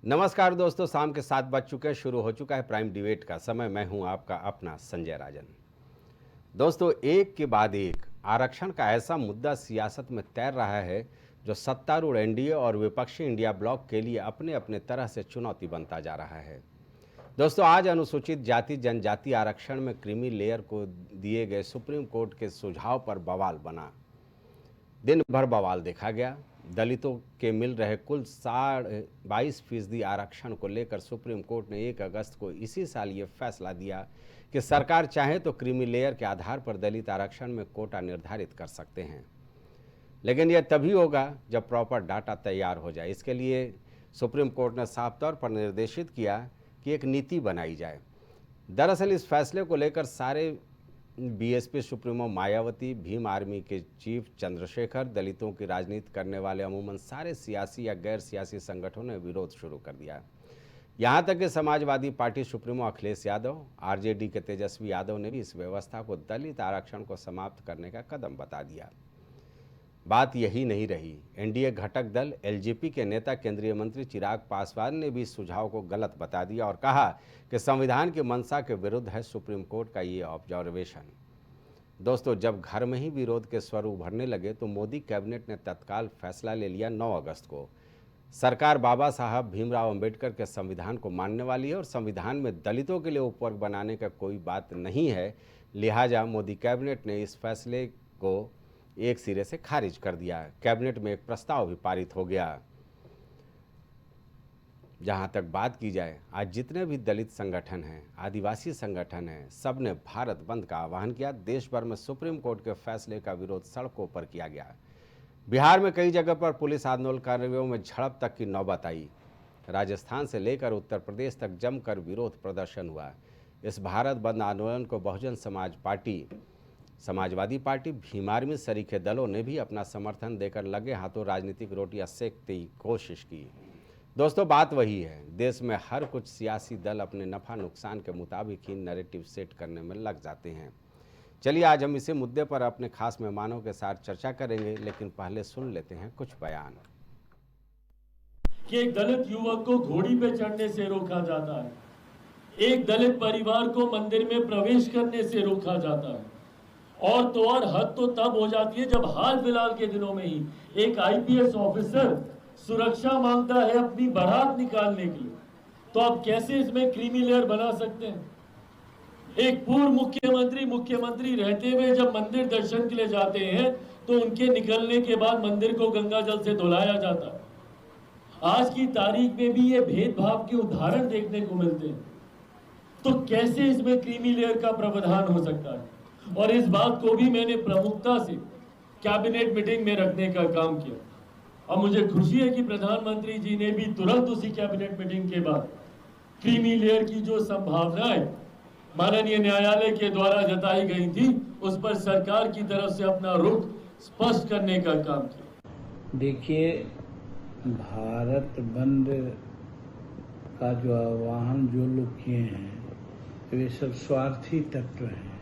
नमस्कार दोस्तों, शाम के 7 बज चुके हैं। शुरू हो चुका है प्राइम डिबेट का समय। मैं हूं आपका अपना संजय राजन। दोस्तों, एक के बाद एक आरक्षण का ऐसा मुद्दा सियासत में तैर रहा है जो सत्तारूढ़ एनडीए और विपक्षी इंडिया ब्लॉक के लिए अपने अपने तरह से चुनौती बनता जा रहा है। दोस्तों, आज अनुसूचित जाति जनजाति आरक्षण में क्रीमी लेयर को दिए गए सुप्रीम कोर्ट के सुझाव पर बवाल बना। दिन भर बवाल देखा गया। दलितों के मिल रहे कुल 22% आरक्षण को लेकर सुप्रीम कोर्ट ने 1 अगस्त को इसी साल ये फैसला दिया कि सरकार चाहे तो क्रीमी लेयर के आधार पर दलित आरक्षण में कोटा निर्धारित कर सकते हैं, लेकिन यह तभी होगा जब प्रॉपर डाटा तैयार हो जाए। इसके लिए सुप्रीम कोर्ट ने साफ तौर पर निर्देशित किया कि एक नीति बनाई जाए। दरअसल इस फैसले को लेकर सारे BSP supremo Mayawati, Bhim army के चीफ चंद्रशेखर, दलितों की राजनीति करने वाले अमूमन सारे सियासी या गैर सियासी संगठनों ने विरोध शुरू कर दिया। यहां तक कि Samajwadi party supremo Akhilesh Yadav, RJD के तेजस्वी यादव ने भी इस व्यवस्था को दलित आरक्षण को समाप्त करने का कदम बता दिया। बात यही नहीं रही। एनडीए घटक दल एलजेपी के नेता केंद्रीय मंत्री चिराग पासवान ने भी इस सुझाव को गलत बता दिया और कहा कि संविधान की मंशा के विरुद्ध है सुप्रीम कोर्ट का ये ऑब्जर्वेशन। दोस्तों, जब घर में ही विरोध के स्वर उभरने लगे तो मोदी कैबिनेट ने तत्काल फैसला ले लिया। 9 अगस्त को सरकार बाबा साहब भीमराव अंबेडकर के संविधान को मानने वाली है और संविधान में दलितों के लिए उपवर्ग बनाने का कोई बात नहीं है। लिहाजा मोदी कैबिनेट ने इस फैसले को एक सिरे से खारिज कर दिया। कैबिनेट में एक प्रस्ताव भी पारित हो गया। जहां तक बात की जाए, आज जितने भी दलित संगठन हैं, आदिवासी संगठन हैं, सब ने भारत बंद का आह्वान किया। देश भर में सुप्रीम कोर्ट के फैसले का विरोध सड़कों पर किया गया। बिहार में कई जगह पर पुलिस आंदोलनकारियों में झड़प तक की नौबत आई। राजस्थान से लेकर उत्तर प्रदेश तक जमकर विरोध प्रदर्शन हुआ। इस भारत बंद आंदोलन को Bahujan Samaj Party, Samajwadi Party, Bhim Army सरीखे दलों ने भी अपना समर्थन देकर लगे हाथों राजनीतिक रोटियां सेकने की कोशिश की। दोस्तों, बात वही है। देश में हर कुछ सियासी दल अपने नफा नुकसान के मुताबिक ही नैरेटिव सेट करने में लग जाते हैं। चलिए, आज हम इसी मुद्दे पर अपने खास मेहमानों के साथ चर्चा करेंगे, लेकिन पहले सुन लेते हैं कुछ बयान। कि एक दलित युवक को घोड़ी पे चढ़ने से रोका जाता है, एक दलित परिवार को मंदिर में प्रवेश करने से रोका जाता है, और तो और हद तो तब हो जाती है जब हाल फिलहाल के दिनों में ही एक आईपीएस ऑफिसर सुरक्षा मांगता है अपनी बारात निकालने के लिए। तो आप कैसे इसमें क्रीमी लेयर बना सकते हैं? एक पूर्व मुख्यमंत्री रहते हुए जब मंदिर दर्शन के लिए जाते हैं तो उनके निकलने के बाद मंदिर को गंगा जल से धुलाया जाता है। आज की तारीख में भी ये भेदभाव के उदाहरण देखने को मिलते हैं। तो कैसे इसमें क्रीमी लेयर का प्रावधान हो सकता है? और इस बात को भी मैंने प्रमुखता से कैबिनेट मीटिंग में रखने का काम किया। और मुझे खुशी है कि प्रधानमंत्री जी ने भी तुरंत उसी कैबिनेट मीटिंग के बाद क्रीमी लेयर की जो संभावनाएं माननीय न्यायालय के द्वारा जताई गई थी, उस पर सरकार की तरफ से अपना रुख स्पष्ट करने का काम किया। देखिए, भारत बंद का जो आह्वान जो लोग किए हैं, तो ये सब स्वार्थी तत्व हैं।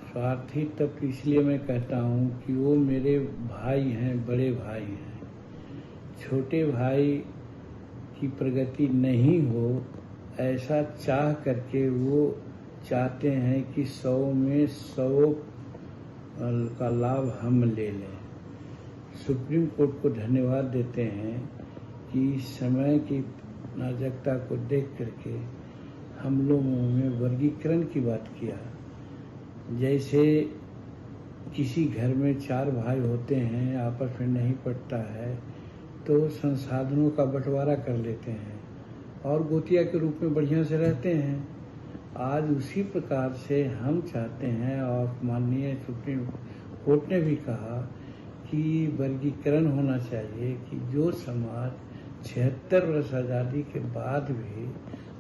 स्वार्थी तत्व इसलिए मैं कहता हूँ कि वो मेरे भाई हैं, बड़े भाई हैं। छोटे भाई की प्रगति नहीं हो, ऐसा चाह करके वो चाहते हैं कि 100 में 100 का लाभ हम ले लें। सुप्रीम कोर्ट को धन्यवाद देते हैं कि समय की नाजुकता को देख करके हम लोगों में वर्गीकरण की बात किया। जैसे किसी घर में 4 भाई होते हैं, आपस में नहीं पटता है तो संसाधनों का बंटवारा कर लेते हैं और गोतिया के रूप में बढ़िया से रहते हैं। आज उसी प्रकार से हम चाहते हैं, और माननीय सुप्रीम कोर्ट ने भी कहा कि वर्गीकरण होना चाहिए कि जो समाज 76 वर्ष आज़ादी के बाद भी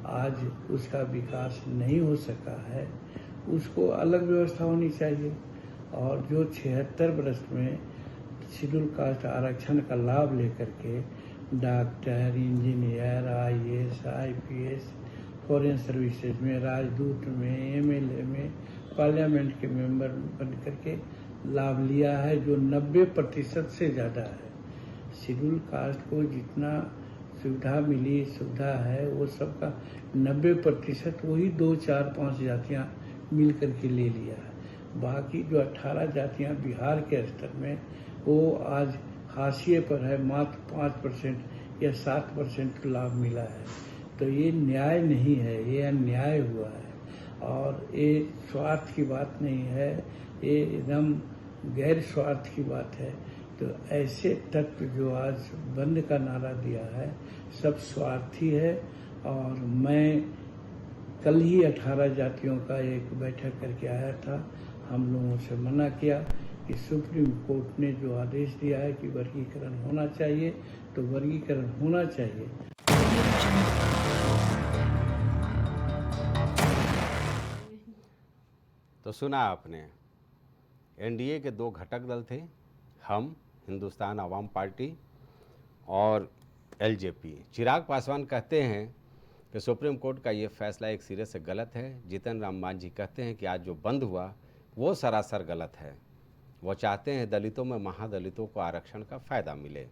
आज उसका विकास नहीं हो सका है, उसको अलग व्यवस्था होनी चाहिए। और जो 76 वर्ष में शेड्यूल कास्ट आरक्षण का लाभ लेकर के doctor, engineer, IAS, IPS, foreign services में, राजदूत में, एमएलए में, पार्लियामेंट के मेंबर बन करके लाभ लिया है, जो 90% से ज़्यादा है। शेड्यूल कास्ट को जितना सुविधा मिली, सुविधा है, वो सबका 90% वही 2, 4, 5 जातियाँ मिल करके ले लिया है। बाकी जो 18 जातियाँ बिहार के स्तर में, वो आज हाशिए पर है, मात्र 5% या 7% लाभ मिला है। तो ये न्याय नहीं है, ये अन्याय हुआ है और ये स्वार्थ की बात नहीं है, ये एकदम गैर स्वार्थ की बात है। तो ऐसे तत्व जो आज बंद का नारा दिया है, सब स्वार्थी है। और मैं कल ही 18 जातियों का एक बैठक करके आया था। हम लोगों से मना किया कि सुप्रीम कोर्ट ने जो आदेश दिया है कि वर्गीकरण होना चाहिए, तो वर्गीकरण होना चाहिए। तो सुना आपने, एनडीए के 2 घटक दल थे, हम हिंदुस्तान आवाम पार्टी और एलजेपी। चिराग पासवान कहते हैं कि सुप्रीम कोर्ट का ये फैसला एक सिरे से गलत है। जीतन राम मांझी कहते हैं कि आज जो बंद हुआ वो सरासर गलत है। वो चाहते हैं दलितों में महादलितों को आरक्षण का फ़ायदा मिले।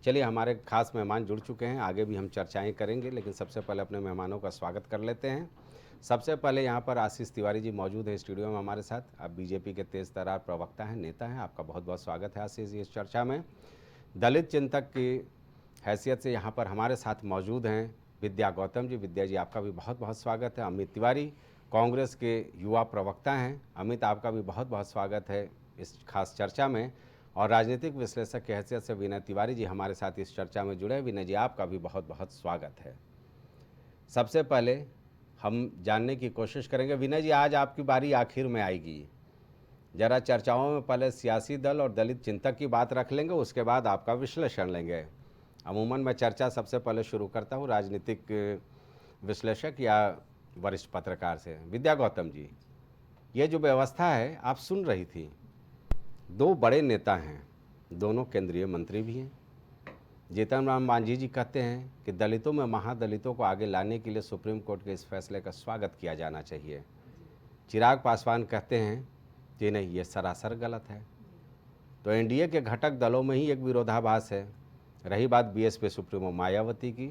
चलिए, हमारे खास मेहमान जुड़ चुके हैं, आगे भी हम चर्चाएं करेंगे, लेकिन सबसे पहले अपने मेहमानों का स्वागत कर लेते हैं। सबसे पहले यहाँ पर आशीष तिवारी जी मौजूद हैं स्टूडियो में हमारे साथ। आप बीजेपी के तेज तर्रार प्रवक्ता हैं, नेता हैं, आपका बहुत बहुत स्वागत है आशीष जी इस चर्चा में। दलित चिंतक की हैसियत से यहाँ पर हमारे साथ मौजूद हैं विद्या गौतम जी। विद्या जी, आपका भी बहुत बहुत स्वागत है। अमित तिवारी कांग्रेस के युवा प्रवक्ता हैं। अमित, आपका भी बहुत बहुत स्वागत है इस खास चर्चा में। और राजनीतिक विश्लेषक की हैसियत से विनय तिवारी जी हमारे साथ इस चर्चा में जुड़े। विनय जी, आपका भी बहुत बहुत स्वागत है। सबसे पहले हम जानने की कोशिश करेंगे, विनय जी आज आपकी बारी आखिर में आएगी। जरा चर्चाओं में पहले सियासी दल और दलित चिंतक की बात रख लेंगे, उसके बाद आपका विश्लेषण लेंगे। अमूमन मैं चर्चा सबसे पहले शुरू करता हूँ राजनीतिक विश्लेषक या वरिष्ठ पत्रकार से। विद्या गौतम जी, ये जो व्यवस्था है आप सुन रही थी, 2 बड़े नेता हैं, दोनों केंद्रीय मंत्री भी हैं। जीतन राम मांझी जी कहते हैं कि दलितों में महादलितों को आगे लाने के लिए सुप्रीम कोर्ट के इस फैसले का स्वागत किया जाना चाहिए। चिराग पासवान कहते हैं कि नहीं, ये सरासर गलत है। तो एनडीए के घटक दलों में ही एक विरोधाभास है। रही बात बीएसपी सुप्रीमो मायावती की,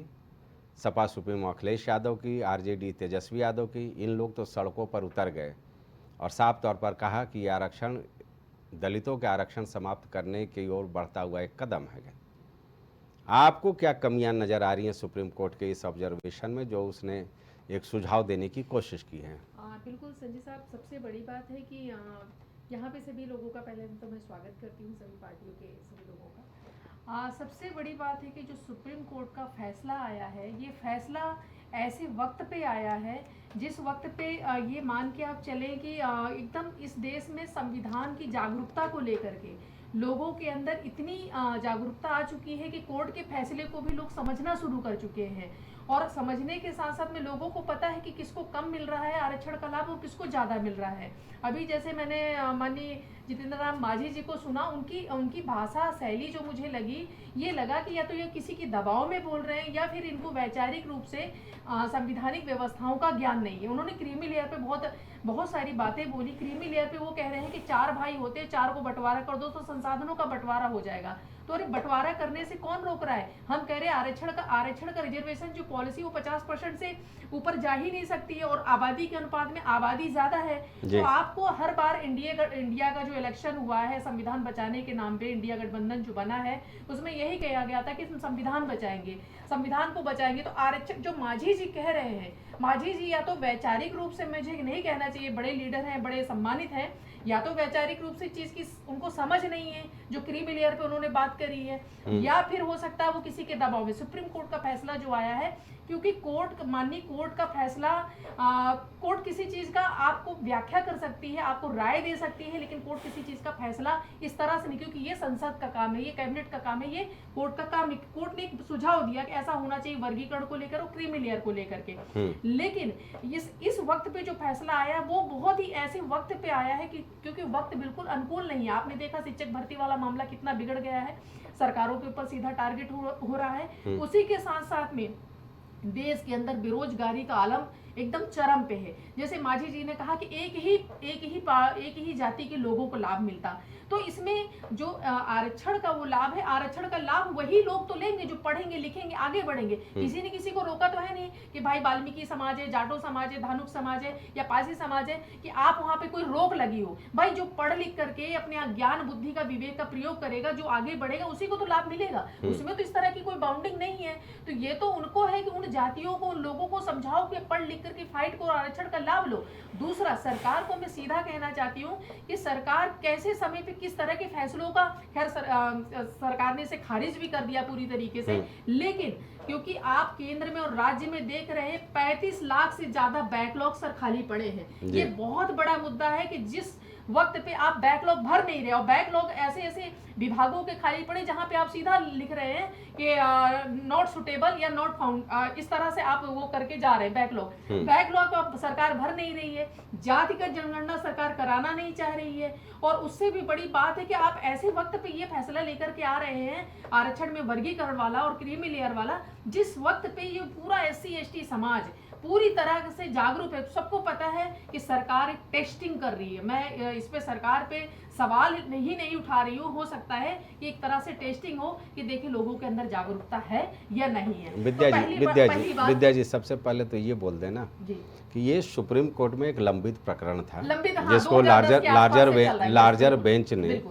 सपा सुप्रीमो अखिलेश यादव की, आरजेडी तेजस्वी यादव की, इन लोग तो सड़कों पर उतर गए और साफ तौर पर कहा कि यह आरक्षण दलितों के आरक्षण समाप्त करने की ओर बढ़ता हुआ एक कदम है। आपको क्या कमियां नज़र आ रही हैं सुप्रीम कोर्ट के इस ऑब्जर्वेशन में जो उसने एक सुझाव देने की कोशिश की है? बिल्कुल संजय साहब, सबसे बड़ी बात है कि यहाँ पे सभी लोगों का पहले तो मैं स्वागत करती हूँ, सभी पार्टियों के सभी लोगों का। सबसे बड़ी बात है कि जो सुप्रीम कोर्ट का फैसला आया है, ये फैसला ऐसे वक्त पे आया है जिस वक्त पे ये मान के आप चलें कि एकदम इस देश में संविधान की जागरूकता को लेकर के लोगों के अंदर इतनी जागरूकता आ चुकी है कि कोर्ट के फैसले को भी लोग समझना शुरू कर चुके हैं। और समझने के साथ साथ में लोगों को पता है कि किसको कम मिल रहा है आरक्षण का लाभ और किसको ज़्यादा मिल रहा है। अभी जैसे मैंने माननीय जितेंद्र राम मांझी जी को सुना, उनकी भाषा शैली जो मुझे लगी, ये लगा कि या तो ये किसी के दबाव में बोल रहे हैं या फिर इनको वैचारिक रूप से संविधानिक व्यवस्थाओं का ज्ञान नहीं है। उन्होंने क्रीमी लेयर पे बहुत सारी बातें बोली। क्रीमी लेयर पे वो कह रहे हैं कि 4 भाई होते हैं, 4 को बंटवारा कर दो तो संसाधनों का बंटवारा हो जाएगा। तो अरे बंटवारा करने से कौन रोक रहा है? हम कह रहे हैं आरक्षण का रिजर्वेशन जो पॉलिसी वो 50% से ऊपर जा ही नहीं सकती है और आबादी के अनुपात में आबादी ज्यादा है। तो आपको हर बार इंडिया का जो इलेक्शन हुआ है संविधान बचाने के नाम पे, इंडिया गठबंधन जो बना है उसमें यही कहा गया था कि हम संविधान बचाएंगे, संविधान को बचाएंगे। तो आरक्षण जो मांझी जी कह रहे हैं, मांझी जी या तो वैचारिक रूप से, मुझे नहीं कहना चाहिए, बड़े लीडर हैं, बड़े सम्मानित हैं, या तो वैचारिक रूप से चीज की उनको समझ नहीं है जो क्रीमी लेयर पे उन्होंने बात करी है, या फिर हो सकता है वो किसी के दबाव में। सुप्रीम कोर्ट का फैसला जो आया है, क्योंकि माननीय कोर्ट का फैसला, कोर्ट किसी चीज का आपको व्याख्या कर सकती है, आपको राय दे सकती है, लेकिन कोर्ट किसी चीज का फैसला इस तरह से नहीं, क्योंकि ये संसद का काम है, ये कैबिनेट का काम है, ये कोर्ट का काम नहीं। कोर्ट ने एक सुझाव दिया कि ऐसा होना चाहिए वर्गीकरण को लेकर और क्रीमी लेयर को लेकर के, लेकिन इस वक्त पे जो फैसला आया वो बहुत ही ऐसे वक्त पे आया है कि क्योंकि वक्त बिल्कुल अनुकूल नहीं है। आपने देखा शिक्षक भर्ती वाला मामला कितना बिगड़ गया है, सरकारों के ऊपर सीधा टारगेट हो रहा है। उसी के साथ साथ में देश के अंदर बेरोजगारी का आलम एकदम चरम पे है। जैसे माझी जी ने कहा कि एक ही जाति के लोगों को लाभ मिलता, तो इसमें जो आरक्षण का वो लाभ है, आरक्षण का लाभ वही लोग तो लेंगे जो पढ़ेंगे लिखेंगे आगे बढ़ेंगे। किसी ने किसी को रोका तो है नहीं कि भाई वाल्मीकि समाज है, जाटो समाज है, धानुक समाज है या पारसी समाज है कि आप वहां पे कोई रोक लगी हो। भाई जो पढ़ लिख करके अपने ज्ञान बुद्धि का विवेक का प्रयोग करेगा, जो आगे बढ़ेगा उसी को तो लाभ मिलेगा। उसमें तो इस तरह की कोई बाउंडिंग नहीं है। तो ये तो उनको है कि उन जातियों को, उन लोगों को समझाओ कि पढ़ लिख करके फाइट करो, आरक्षण का लाभ लो। दूसरा, सरकार को मैं सीधा कहना चाहती हूँ कि सरकार कैसे समय पे किस तरह के फैसलों का, खैर सरकार ने इसे खारिज भी कर दिया पूरी तरीके से, लेकिन क्योंकि आप केंद्र में और राज्य में देख रहे हैं 35 लाख से ज्यादा बैकलॉग सर खाली पड़े हैं। ये बहुत बड़ा मुद्दा है कि जिस वक्त पे आप बैकलॉग भर नहीं रहे, और बैकलॉग ऐसे ऐसे विभागों के खाली पड़े जहां पे आप सीधा लिख रहे हैं कि नॉट सुटेबल या नॉट फाउंड, इस तरह से आप वो करके जा रहे हैं बैकलॉग को आप सरकार भर नहीं रही है। जातिगत जनगणना सरकार कराना नहीं चाह रही है। और उससे भी बड़ी बात है कि आप ऐसे वक्त पे ये फैसला लेकर के आ रहे हैं आरक्षण में वर्गीकरण वाला और क्रीमी लेयर वाला, जिस वक्त पे ये पूरा SC ST समाज पूरी तरह से जागरूक है। तो सबको पता है कि सरकार टेस्टिंग कर रही है। मैं इस पे सरकार पे सवाल नहीं उठा रही हूँ। हो सकता है कि एक तरह से टेस्टिंग हो कि देखिए लोगों के अंदर जागरूकता है या नहीं है। विद्या जी सबसे पहले तो ये बोल देना कि ये सुप्रीम कोर्ट में एक लंबित प्रकरण था, जिसको लार्जर बेंच ने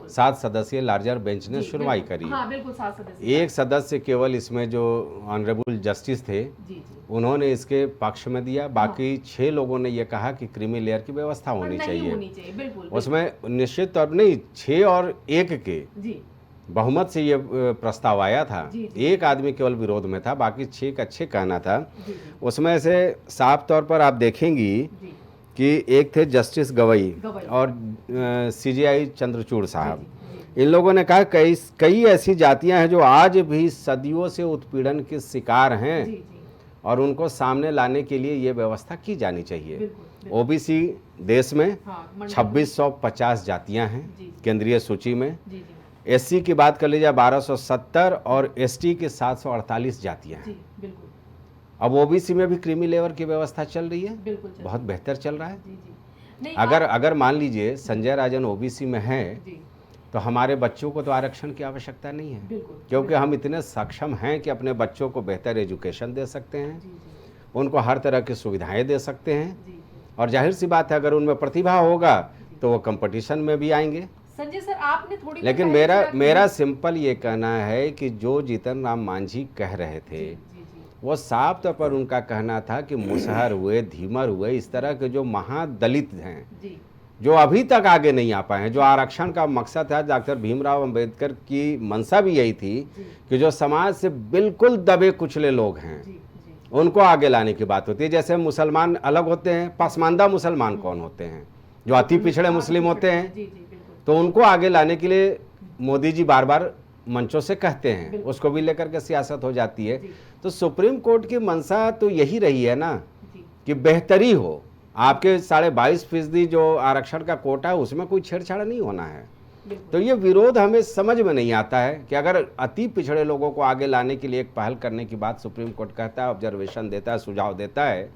7 सदस्यीय लार्जर बेंच ने सुनवाई करी। एक सदस्य केवल इसमें जो ऑनरेबल जस्टिस थे उन्होंने इसके पक्ष में दिया, बाकी 6 लोगों ने ये कहा कि क्रीमी लेयर की व्यवस्था होनी चाहिए। उसमें निश्चित तौर पर नहीं, 6 और 1 के बहुमत से ये प्रस्ताव आया था। एक आदमी केवल विरोध में था, बाकी 6 का 6 कहना था। उसमें से साफ तौर पर आप देखेंगी कि एक थे जस्टिस गवई और CJI चंद्रचूड़ साहब। इन लोगों ने कहा कई ऐसी जातियां हैं जो आज भी सदियों से उत्पीड़न के शिकार हैं और उनको सामने लाने के लिए ये व्यवस्था की जानी चाहिए। OBC देश में 2650 जातियां हैं केंद्रीय सूची में। SC की बात कर लीजिए 1270 और ST की 748 जातियां हैं। अब OBC में भी क्रीमी लेयर की व्यवस्था चल रही है, बहुत बेहतर चल रहा है। अगर मान लीजिए संजय राजन OBC में है तो हमारे बच्चों को तो आरक्षण की आवश्यकता नहीं है, क्योंकि हम इतने सक्षम हैं कि अपने बच्चों को बेहतर एजुकेशन दे सकते हैं, उनको हर तरह की सुविधाएं दे सकते हैं। और जाहिर सी बात है अगर उनमें प्रतिभा होगा तो वो कंपटीशन में भी आएंगे। संजय सर आपने थोड़ी, लेकिन मेरा सिंपल ये कहना है कि जो जीतन राम मांझी कह रहे थे वो साफ तौर पर उनका कहना था कि मुसहर हुए, धीमर हुए, इस तरह के जो महादलित हैं जो अभी तक आगे नहीं आ पाए हैं, जो आरक्षण का मकसद है, डॉक्टर भीमराव अंबेडकर की मंशा भी यही थी कि जो समाज से बिल्कुल दबे कुचले लोग हैं उनको आगे लाने की बात होती है। जैसे मुसलमान अलग होते हैं, पसमानदा मुसलमान कौन होते हैं, जो अति पिछड़े मुस्लिम होते हैं, तो उनको आगे लाने के लिए मोदी जी बार बार मंचों से कहते हैं, उसको भी लेकर के सियासत हो जाती है। तो सुप्रीम कोर्ट की मंशा तो यही रही है ना कि बेहतरी हो। आपके 22.5% जो आरक्षण का कोटा है उसमें कोई छेड़छाड़ नहीं होना है। तो ये विरोध हमें समझ में नहीं आता है कि अगर अति पिछड़े लोगों को आगे लाने के लिए एक पहल करने की बात सुप्रीम कोर्ट कहता है, ऑब्जर्वेशन देता है, सुझाव देता है,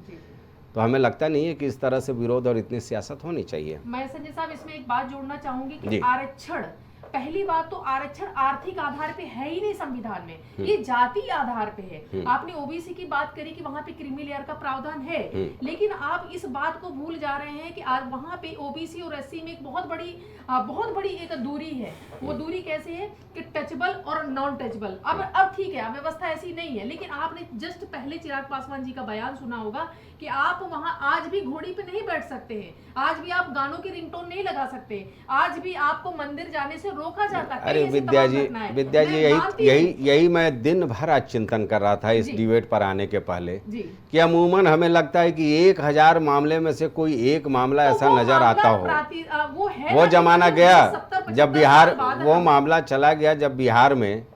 तो हमें लगता नहीं है कि इस तरह से विरोध और इतनी सियासत होनी चाहिए। मैं संजय साहब इसमें एक बात जोड़ना चाहूंगी कि आरक्षण, पहली बात तो आरक्षण आर्थिक आधार पे है ही नहीं संविधान में, ये जाति आधार पे है। आपने OBC की बात करी कि वहां पे क्रीमी लेयर का प्रावधान है, लेकिन आप इस बात को भूल जा रहे हैं कि वहां पे OBC और SC में एक बहुत बड़ी एक दूरी है। वो दूरी कैसे है कि टचबल और नॉन टचबल। अब ठीक है, व्यवस्था ऐसी नहीं है, लेकिन आपने जस्ट पहले चिराग पासवान जी का बयान सुना होगा कि आप वहां आज भी घोड़ी पे नहीं बैठ सकते हैं, आज भी आप गानों की रिंगटोन नहीं लगा सकते, आज भी आपको मंदिर जाने से रोका जाता है। अरे विद्या जी यही मैं दिन भर आज चिंतन कर रहा था इस डिबेट पर आने के पहले कि अमूमन हमें लगता है कि 1000 मामले में से कोई एक मामला ऐसा नजर आता हो। वो जमाना गया जब बिहार, वो मामला चला गया जब बिहार में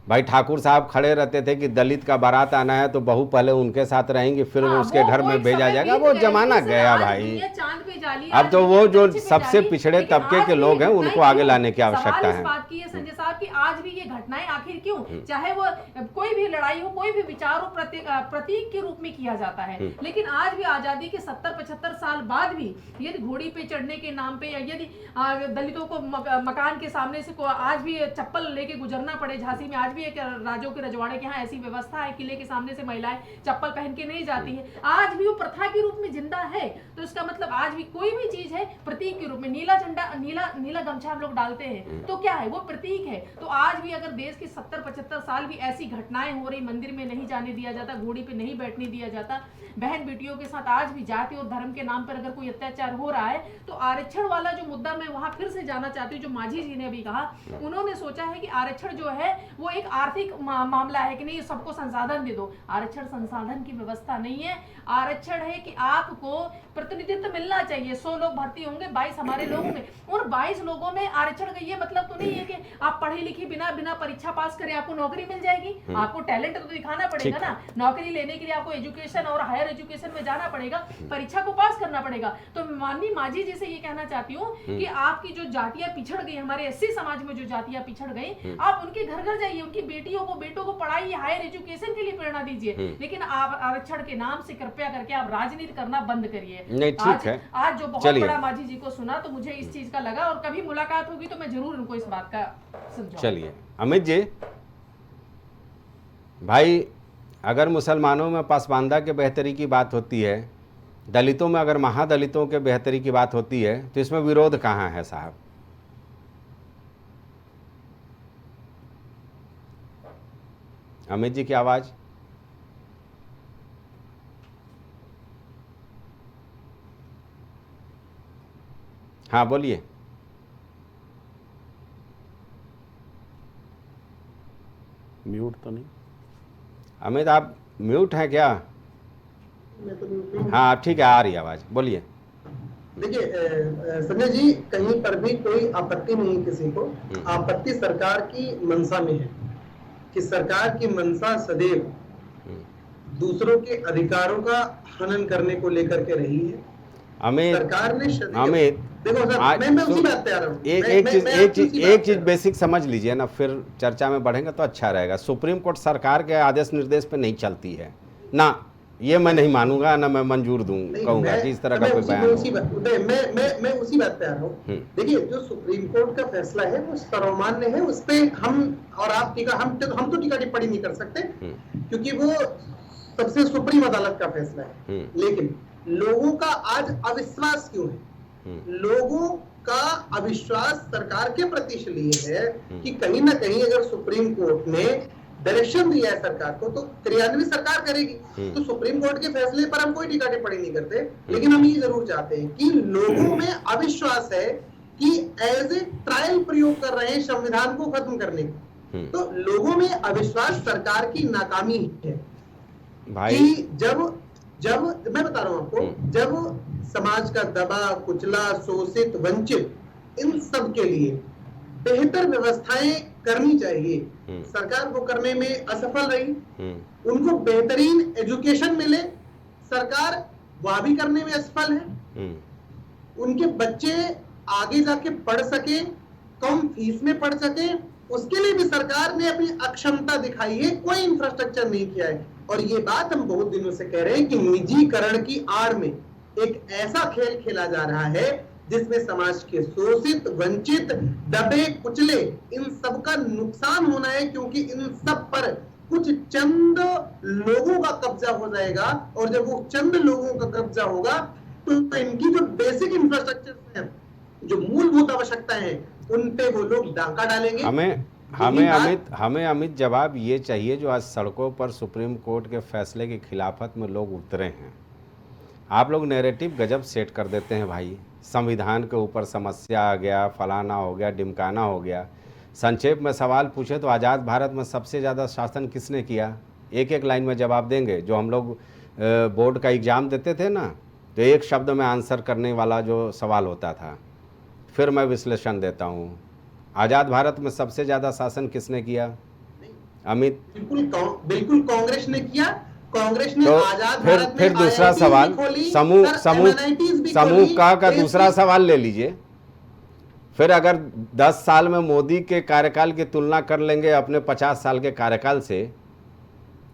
भाई ठाकुर साहब खड़े रहते थे कि दलित का बारात आना है तो बहू पहले उनके साथ रहेंगी, फिर हाँ, उसके घर वो में एक भेजा समय जाएगा। बीत वो गया, जमाना लेकिन गया आज भाई। दुनिया चांद पे जा रही है, अब आज तो दुनिया वो जो अंतरिक्ष पे जा सबसे रही है, पिछड़े लेकिन तबके आज के भी लोग ये हैं, घटनाएं उनको आगे क्यों? लाने की आवश्यकता सवाल इस है। बात की है संजय साहब कि आज भी ये घटनाएं आखिर क्यों, चाहे वो कोई भी लड़ाई हो, कोई भी विचार हो, प्रतीक के रूप में किया जाता है, लेकिन आज भी आजादी के 70-75 साल बाद भी यदि घोड़ी पे चढ़ने के नाम पे, या यदि दलितों को मकान के सामने से आज भी चप्पल लेके गुजरना पड़े। झांसी में आज भी एक राजों के रजवाड़े के यहाँ ऐसी व्यवस्था है, किले के सामने से महिलाएं चप्पल पहन के नहीं जाती है, आज भी वो प्रथा के रूप में जिंदा है। तो इसका मतलब आज भी कोई भी चीज है प्रतीक के रूप में, नीला झंडा, नीला गमछा हम लोग डालते हैं तो क्या है, वो प्रतीक है। तो आज भी अगर देश के 70-75 साल भी ऐसी घटनाएं हो रही, मंदिर में नहीं जाने दिया जाता, घोड़ी पे नहीं बैठने दिया जाता, बहन बेटियों के साथ आज भी जाति और धर्म के नाम पर अगर कोई अत्याचार हो रहा है, तो आरक्षण वाला जो मुद्दा, मैं वहां फिर से जाना चाहती हूँ, जो मांझी जी ने अभी कहा, उन्होंने सोचा है कि आरक्षण जो है वो एक आर्थिक मामला है कि नहीं सबको संसाधन दे दो। आरक्षण संसाधन की व्यवस्था नहीं है, आरक्षण है कि आपको प्रतिनिधित्व मिलना चाहिए। 100 लोग भर्ती होंगे, 22 हमारे लोग होंगे, और 22 लोगों में आरक्षण का ये मतलब तो नहीं है कि आप पढ़े लिखे बिना परीक्षा पास करे आपको नौकरी मिल जाएगी। आपको टैलेंट तो दिखाना पड़ेगा ना, नौकरी लेने के लिए आपको एजुकेशन और हायर एजुकेशन में जाना पड़ेगा, परीक्षा को पास करना पड़ेगा। तो माननीय मांझी जी से ये कहना चाहती हूँ कि आपकी जो जातियां पिछड़ गई, हमारे एससी समाज में जो जातियां पिछड़ गई, आप उनके घर घर जाइए, उनकी बेटियों को बेटों को पढ़ाइए, हायर एजुकेशन के लिए प्रेरणा दीजिए, लेकिन आप आरक्षण के नाम से कृपया करके आप राजनीति करना बंद करिए। नहीं, ठीक है। आज जो बहुत बड़ा मांझी जी को सुना तो मुझे इस चीज का लगा, और कभी मुलाकात होगी तो मैं जरूर उनको इस बात का समझाऊंगा। चलिए अमित जी, भाई अगर मुसलमानों में पासमानदा के बेहतरी की बात होती है, दलितों में अगर महादलितों के बेहतरी की बात होती है, तो इसमें विरोध कहाँ है साहब? अमित जी की आवाज? हाँ बोलिए। म्यूट तो नहीं? अमित आप म्यूट हैं क्या? मैं तो म्यूट नहीं हूँ। हाँ ठीक है, आ रही आवाज, बोलिए। देखिए संजय जी, कहीं पर भी कोई आपत्ति नहीं किसी को, आपत्ति सरकार की मंशा में है कि सरकार की मंशा सदैव दूसरों के अधिकारों का हनन करने को लेकर के रही है। अमित, सरकार ने अमित देखो सर, मैं उसी बात पे आ रहा हूँ। एक चीज बेसिक समझ लीजिए ना, फिर चर्चा में बढ़ेंगे तो अच्छा रहेगा। सुप्रीम कोर्ट सरकार के आदेश निर्देश पे नहीं चलती है ना, ये मैं नहीं मानूंगा ना, मैं मंजूर कहूंगा कि इस तरह का कोई बयान हो। मैं उसी बात पे आ रहा हूँ। देखिए, जो सुप्रीम कोर्ट का फैसला है वो सर्वमान्य है, उस पे हम और आप हम तो टीका टिप्पणी नहीं कर सकते, क्योंकि वो सबसे सुप्रीम अदालत का फैसला है। लेकिन लोगों का आज अविश्वास क्यों है? लोगों का अविश्वास सरकार के प्रति इसलिए है कि कहीं ना कहीं अगर सुप्रीम कोर्ट ने डायरेक्शन दिया है सरकार को, तो क्रियान्वित सरकार करेगी। तो सुप्रीम कोर्ट के फैसले पर हम कोई टीका टिप्पणी नहीं करते, लेकिन हम ये जरूर चाहते हैं कि लोगों में अविश्वास है कि एज ए ट्रायल प्रयोग कर रहे हैं संविधान को खत्म करने का। तो लोगों में अविश्वास सरकार की नाकामी है भाई। कि जब मैं बता रहा हूं आपको, जब समाज का दबा कुचला शोषित वंचित इन सब के लिए बेहतर व्यवस्थाएं करनी चाहिए, सरकार वो करने में असफल रही। उनको बेहतरीन एजुकेशन मिले, सरकार वह भी करने में असफल है। उनके बच्चे आगे जाके पढ़ सके, कम फीस में पढ़ सके, उसके लिए भी सरकार ने अपनी अक्षमता दिखाई है, कोई इंफ्रास्ट्रक्चर नहीं किया है। और ये बात हम बहुत दिनों से कह रहे हैं कि निजीकरण की आड़ में एक ऐसा खेल खेला जा रहा है जिसमें समाज के शोषित वंचित दबे कुचले इन सब का नुकसान होना है, क्योंकि इन सब पर कुछ चंद लोगों का कब्जा हो जाएगा, और जब वो चंद लोगों का कब्जा होगा तो इनकी जो बेसिक इंफ्रास्ट्रक्चर है, जो मूलभूत आवश्यकताएं हैं, उन पे वो लोग डाका डालेंगे। हमें अमित जवाब ये चाहिए, जो आज सड़कों पर सुप्रीम कोर्ट के फैसले की खिलाफत में लोग उतरे हैं। आप लोग नैरेटिव गजब सेट कर देते हैं भाई, संविधान के ऊपर समस्या आ गया, फलाना हो गया, डिमकाना हो गया। संक्षेप में सवाल पूछे तो आज़ाद भारत में सबसे ज़्यादा शासन किसने किया? एक एक लाइन में जवाब देंगे। जो हम लोग बोर्ड का एग्ज़ाम देते थे ना, तो एक शब्द में आंसर करने वाला जो सवाल होता था। फिर मैं विश्लेषण देता हूँ, आज़ाद भारत में सबसे ज़्यादा शासन किसने किया? अमित, बिल्कुल कांग्रेस ने किया। कांग्रेस ने तो आजाद भारत फिर में दूसरा IITs सवाल, भी खोली, समूह सर, समूह MNITs भी समूह खोली, का देश दूसरा की- सवाल ले लीजिए। फिर अगर 10 साल में मोदी के कार्यकाल की तुलना कर लेंगे अपने 50 साल के कार्यकाल से,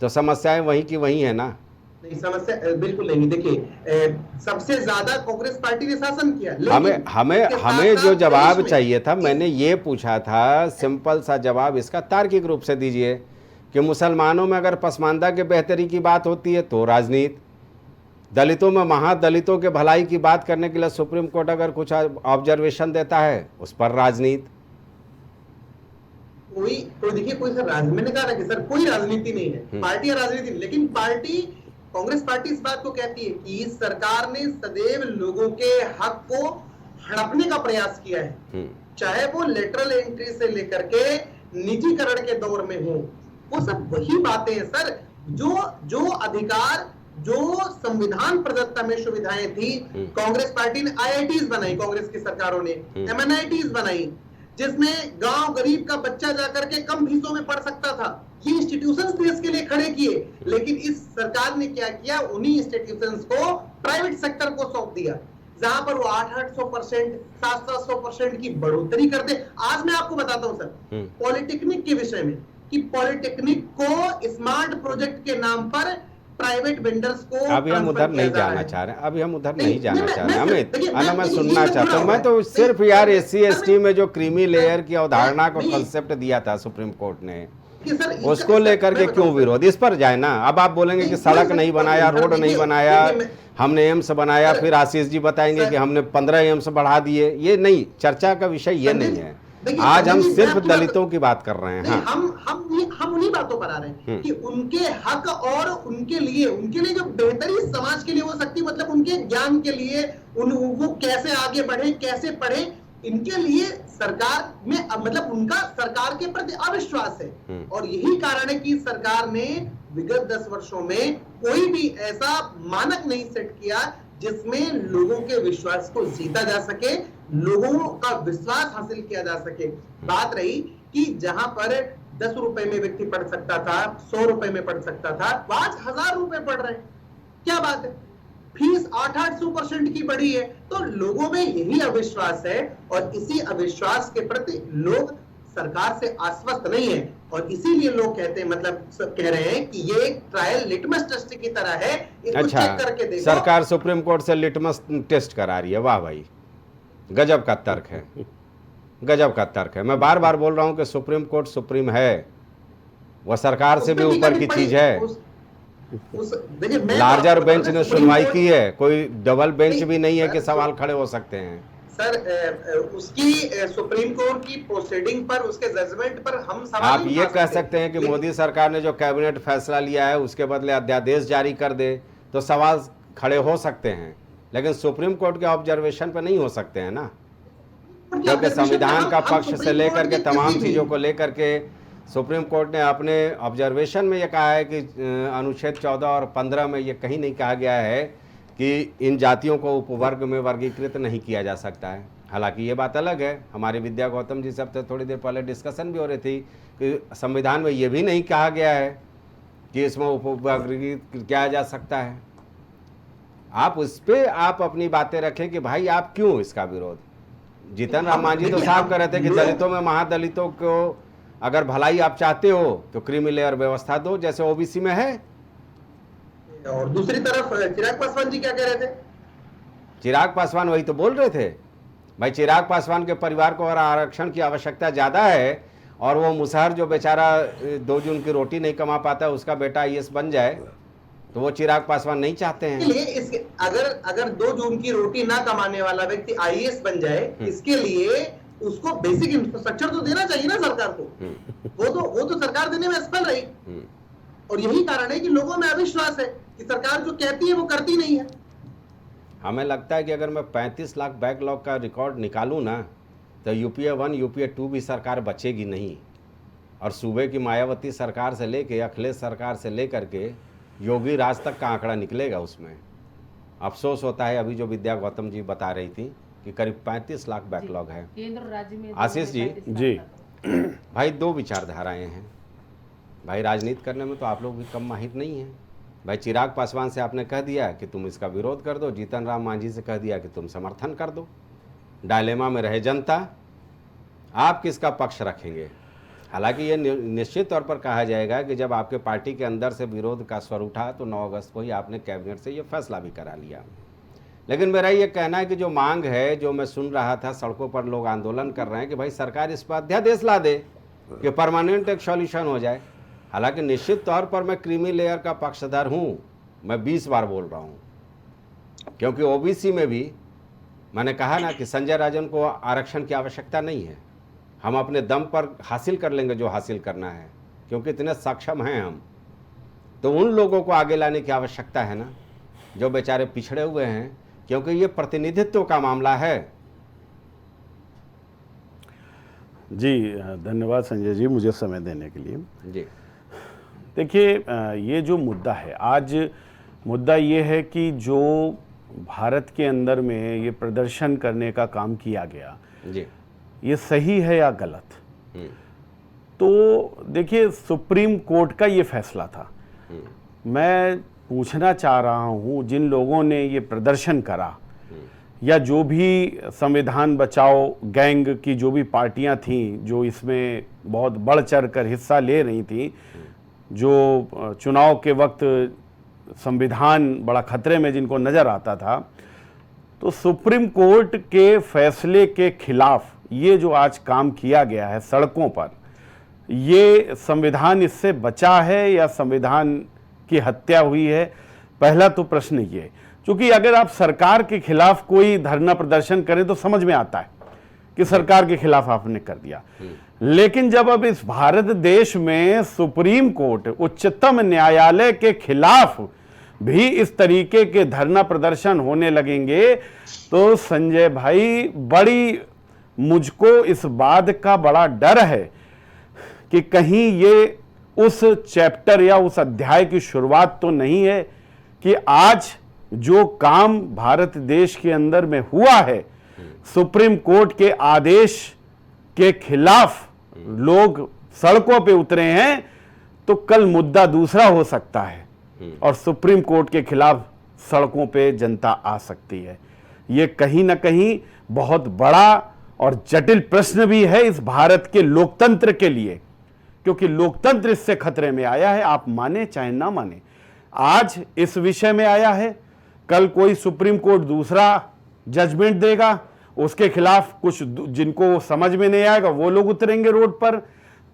तो समस्याएं वहीं की वहीं है ना। नहीं, समस्या बिल्कुल नहीं। देखिए, सबसे ज्यादा कांग्रेस पार्टी ने शासन किया, लेकिन हमें हमें इसके हमें साथ-साथ जो जवाब देश में चाहिए था, मैंने ये पूछा था, सिंपल सा जवाब इसका तार्किक रूप से दीजिए कि मुसलमानों में अगर पसमानदा के बेहतरी की बात होती है तो राजनीति, दलितों में महादलितों के भलाई की बात करने के लिए सुप्रीम कोर्ट अगर कुछ ऑब्जर्वेशन देता है उस पर राजनीति। कोई देखिए, कोई सर मैंने कहा ना कि सर कोई राजनीति नहीं है, पार्टी है राजनीति नहीं। लेकिन पार्टी, कांग्रेस पार्टी इस बात को कहती है कि इस सरकार ने सदैव लोगों के हक को हड़पने का प्रयास किया है, चाहे वो लेटरल एंट्री से लेकर के निजीकरण के दौर में हो। वो सब वही बातें हैं सर, जो अधिकार, जो संविधान प्रदत्त हमें सुविधाएं थी, कांग्रेस पार्टी ने IITs बनाई, कांग्रेस की सरकारों ने MNITs बनाई, जिसमें गांव गरीब का बच्चा जाकर के कम फीसों में पढ़ सकता था। ये इंस्टीट्यूशंस देश के लिए खड़े किए, लेकिन इस सरकार ने क्या किया, उन्हीं इंस्टीट्यूशंस को प्राइवेट सेक्टर को सौंप दिया, जहां पर वो 800%, 700% की बढ़ोतरी कर दे। आज मैं आपको बताता हूं सर पॉलिटेक्निक के विषय में, कि पॉलिटेक्निक को स्मार्ट प्रोजेक्ट के नाम पर प्राइवेट वेंडर्स को अभी हम उधर नहीं जाना चाह रहे हैं, अभी हम उधर नहीं जाना चाह रहे हैं अमित। मैं सुनना चाहता हूँ, मैं तो सिर्फ यार SC ST में जो क्रीमी लेयर की अवधारणा को कंसेप्ट दिया था सुप्रीम कोर्ट ने, उसको लेकर के क्यों विरोध, इस पर जाए ना। अब आप बोलेंगे कि सड़क नहीं बनाया, रोड नहीं बनाया, हमने एम्स बनाया, फिर आशीष जी बताएंगे कि हमने 15 एम्स बढ़ा दिए। ये नहीं, चर्चा का विषय ये नहीं है। आज हम सिर्फ दलितों की बात कर रहे हैं। हाँ, हम उन्हीं बातों पर आ रहे हैं कि उनके हक और उनके लिए जो बेहतरी समाज के लिए हो सकती है, मतलब उनके ज्ञान के लिए, वो कैसे आगे बढ़े, कैसे पढ़े, इनके लिए सरकार में मतलब उनका सरकार के प्रति अविश्वास है। और यही कारण है कि सरकार ने विगत 10 वर्षों में कोई भी ऐसा मानक नहीं सेट किया जिसमें लोगों के विश्वास को जीता जा सके, लोगों का विश्वास हासिल किया जा सके। बात रही कि जहां पर 10 रुपए में व्यक्ति पढ़ सकता था, 100 रुपए में पढ़ सकता था, आज 1000 रुपए पढ़ रहे हैं। क्या बात है, फीस 800% की बढ़ी है। तो लोगों में यही अविश्वास है, और इसी अविश्वास के प्रति लोग सरकार से आश्वस्त नहीं है। और इसीलिए लोग कहते हैं, मतलब सब कह रहे हैं कि ये एक ट्रायल लिटमस टेस्ट की तरह है, इसको चेक करके देखो। सरकार सुप्रीम कोर्ट से लिटमस टेस्ट करा रही है, वाह भाई, गजब का तर्क है, गजब का तर्क है। मैं बार बार बोल रहा हूं कि सुप्रीम कोर्ट सुप्रीम है, वह सरकार से भी ऊपर की चीज है। लार्जर बेंच ने सुनवाई की है, कोई डबल बेंच भी नहीं है कि सवाल खड़े हो सकते हैं। सर उसकी सुप्रीम कोर्ट की प्रोसीडिंग पर, उसके जजमेंट पर हम सवाल आप ये कह सकते हैं कि मोदी सरकार ने जो कैबिनेट फैसला लिया है उसके बदले अध्यादेश जारी कर दे तो सवाल खड़े हो सकते हैं, लेकिन सुप्रीम कोर्ट के ऑब्जर्वेशन पर नहीं हो सकते हैं ना, क्योंकि संविधान का पक्ष से लेकर के तमाम चीज़ों को लेकर के सुप्रीम कोर्ट ने अपने ऑब्जर्वेशन में ये कहा है कि अनुच्छेद 14 और 15 में ये कहीं नहीं कहा गया है कि इन जातियों को उपवर्ग में वर्गीकृत नहीं किया जा सकता है। हालांकि ये बात अलग है, हमारे विद्या गौतम जी से थोड़ी देर पहले डिस्कशन भी हो रही थी कि संविधान में ये भी नहीं कहा गया है कि इसमें उपवर्गीकृत किया जा सकता है। आप उस पर आप अपनी बातें रखें कि भाई आप क्यों इसका विरोध। जीतन राम मांझी तो साफ कर रहे थे कि दलितों में महादलितों को अगर भलाई आप चाहते हो तो क्रीमी लेयर व्यवस्था दो जैसे OBC में है। और दूसरी तरफ चिराग पासवान जी क्या कह रहे थे? चिराग पासवान वही तो बोल रहे थे भाई, चिराग पासवान के परिवार को और आरक्षण की आवश्यकता ज़्यादा है, और वो मुसहर जो बेचारा 2 जून की रोटी नहीं कमा पाता उसका बेटा IAS बन जाए, तो वो चिराग पासवान नहीं चाहते हैं। इसके अगर 2 जून की रोटी ना कमाने वाला व्यक्ति IAS बन जाए, इसके लिए उसको बेसिक इंफ्रास्ट्रक्चर तो देना चाहिए ना सरकार को। वो तो सरकार देने में असफल रही, और यही कारण है कि लोगों में अविश्वास है कि सरकार जो कहती है वो करती नहीं है। हमें लगता है कि अगर मैं 35 लाख बैकलॉग का रिकॉर्ड निकालूं ना तो UPA 1 UPA 2 भी सरकार बचेगी नहीं, और सूबे की मायावती सरकार से लेके अखिलेश सरकार से लेकर के योगी राज तक का आंकड़ा निकलेगा उसमें। अफसोस होता है, अभी जो विद्या गौतम जी बता रही थी कि करीब 35 लाख बैकलॉग है। केंद्र राज्य में आशीष जी जी भाई 2 विचारधाराएं हैं, भाई राजनीति करने में तो आप लोग भी कम माहिर नहीं हैं। भाई चिराग पासवान से आपने कह दिया कि तुम इसका विरोध कर दो, जीतन राम मांझी से कह दिया कि तुम समर्थन कर दो। डायलेमा में रहे जनता, आप किसका पक्ष रखेंगे? हालांकि ये निश्चित तौर पर कहा जाएगा कि जब आपके पार्टी के अंदर से विरोध का स्वर उठा तो 9 अगस्त को ही आपने कैबिनेट से ये फैसला भी करा लिया। लेकिन मेरा ये कहना है कि जो मांग है, जो मैं सुन रहा था सड़कों पर लोग आंदोलन कर रहे हैं कि भाई सरकार इस पर अध्यादेश ला दे कि परमानेंट एक सॉल्यूशन हो जाए। हालांकि निश्चित तौर पर मैं क्रीमी लेयर का पक्षधर हूँ, मैं 20 बार बोल रहा हूँ, क्योंकि ओबीसी में भी मैंने कहा ना कि संजय राजन को आरक्षण की आवश्यकता नहीं है, हम अपने दम पर हासिल कर लेंगे जो हासिल करना है, क्योंकि इतने सक्षम हैं हम। तो उन लोगों को आगे लाने की आवश्यकता है ना जो बेचारे पिछड़े हुए हैं, क्योंकि ये प्रतिनिधित्व का मामला है। जी धन्यवाद संजय जी मुझे समय देने के लिए। जी देखिए ये जो मुद्दा है, आज मुद्दा ये है कि जो भारत के अंदर में ये प्रदर्शन करने का काम किया गया, जी ये सही है या गलत? तो देखिए सुप्रीम कोर्ट का ये फैसला था। मैं पूछना चाह रहा हूँ जिन लोगों ने ये प्रदर्शन करा या जो भी संविधान बचाओ गैंग की जो भी पार्टियां थीं जो इसमें बहुत बढ़ चढ़ कर हिस्सा ले रही थीं, जो चुनाव के वक्त संविधान बड़ा खतरे में जिनको नज़र आता था, तो सुप्रीम कोर्ट के फैसले के खिलाफ ये जो आज काम किया गया है सड़कों पर, ये संविधान इससे बचा है या संविधान की हत्या हुई है? पहला तो प्रश्न ये, क्योंकि अगर आप सरकार के खिलाफ कोई धरना प्रदर्शन करें तो समझ में आता है कि सरकार के खिलाफ आपने कर दिया, लेकिन जब अब इस भारत देश में सुप्रीम कोर्ट उच्चतम न्यायालय के खिलाफ भी इस तरीके के धरना प्रदर्शन होने लगेंगे तो संजय भाई बड़ी मुझको इस बात का बड़ा डर है कि कहीं ये उस चैप्टर या उस अध्याय की शुरुआत तो नहीं है कि आज जो काम भारत देश के अंदर में हुआ है, सुप्रीम कोर्ट के आदेश के खिलाफ लोग सड़कों पे उतरे हैं, तो कल मुद्दा दूसरा हो सकता है और सुप्रीम कोर्ट के खिलाफ सड़कों पे जनता आ सकती है। ये कहीं ना कहीं बहुत बड़ा और जटिल प्रश्न भी है इस भारत के लोकतंत्र के लिए, क्योंकि लोकतंत्र इससे खतरे में आया है, आप माने चाहे ना माने। आज इस विषय में आया है, कल कोई सुप्रीम कोर्ट दूसरा जजमेंट देगा, उसके खिलाफ कुछ जिनको समझ में नहीं आएगा वो लोग उतरेंगे रोड पर,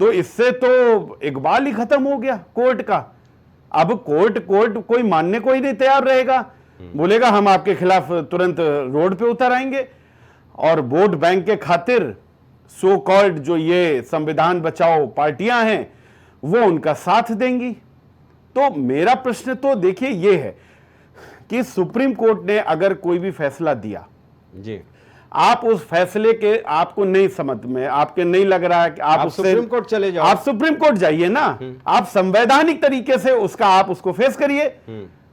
तो इससे तो इकबाल ही खत्म हो गया कोर्ट का। अब कोर्ट कोई मानने को ही नहीं तैयार रहेगा, बोलेगा हम आपके खिलाफ तुरंत रोड पे उतर आएंगे और वोट बैंक के खातिर सो कॉल्ड जो ये संविधान बचाओ पार्टियां हैं वो उनका साथ देंगी। तो मेरा प्रश्न तो देखिए ये है कि सुप्रीम कोर्ट ने अगर कोई भी फैसला दिया जी, आप उस फैसले के आपको नहीं समझ में, आपके नहीं लग रहा है कि आप सुप्रीम कोर्ट चले जाओ, आप सुप्रीम कोर्ट जाइए ना, आप संवैधानिक तरीके से उसका आप उसको फेस करिए।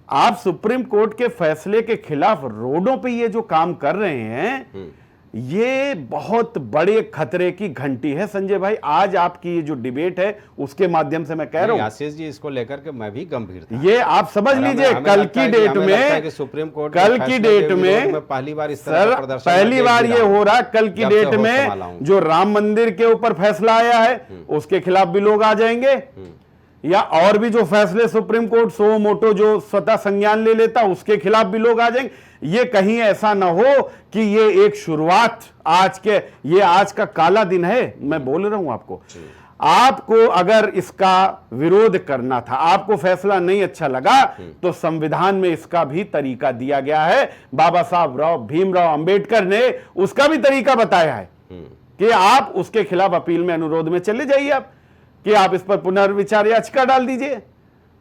आप सुप्रीम कोर्ट के फैसले के खिलाफ रोडों पे ये जो काम कर रहे हैं ये बहुत बड़े खतरे की घंटी है संजय भाई। आज आपकी ये जो डिबेट है उसके माध्यम से मैं कह रहा हूं, आशीष जी इसको लेकर के मैं भी गंभीर था। ये आप समझ लीजिए कल की डेट में, सुप्रीम कोर्ट कल की डेट में पहली बार इस तरह का प्रदर्शन पहली बार ये हो रहा, कल की डेट में जो राम मंदिर के ऊपर फैसला आया है उसके खिलाफ भी लोग आ जाएंगे, या और भी जो फैसले सुप्रीम कोर्ट सो मोटो जो स्वतः संज्ञान ले लेता उसके खिलाफ भी लोग आ जाएंगे। ये कहीं ऐसा ना हो कि ये एक शुरुआत, आज का काला दिन है। मैं बोल रहा हूं आपको अगर इसका विरोध करना था, आपको फैसला नहीं अच्छा लगा, तो संविधान में इसका भी तरीका दिया गया है। बाबा साहब भीमराव अंबेडकर ने उसका भी तरीका बताया है कि आप उसके खिलाफ अपील में अनुरोध में चले जाइए, आप कि आप इस पर पुनर्विचार याचिका डाल दीजिए।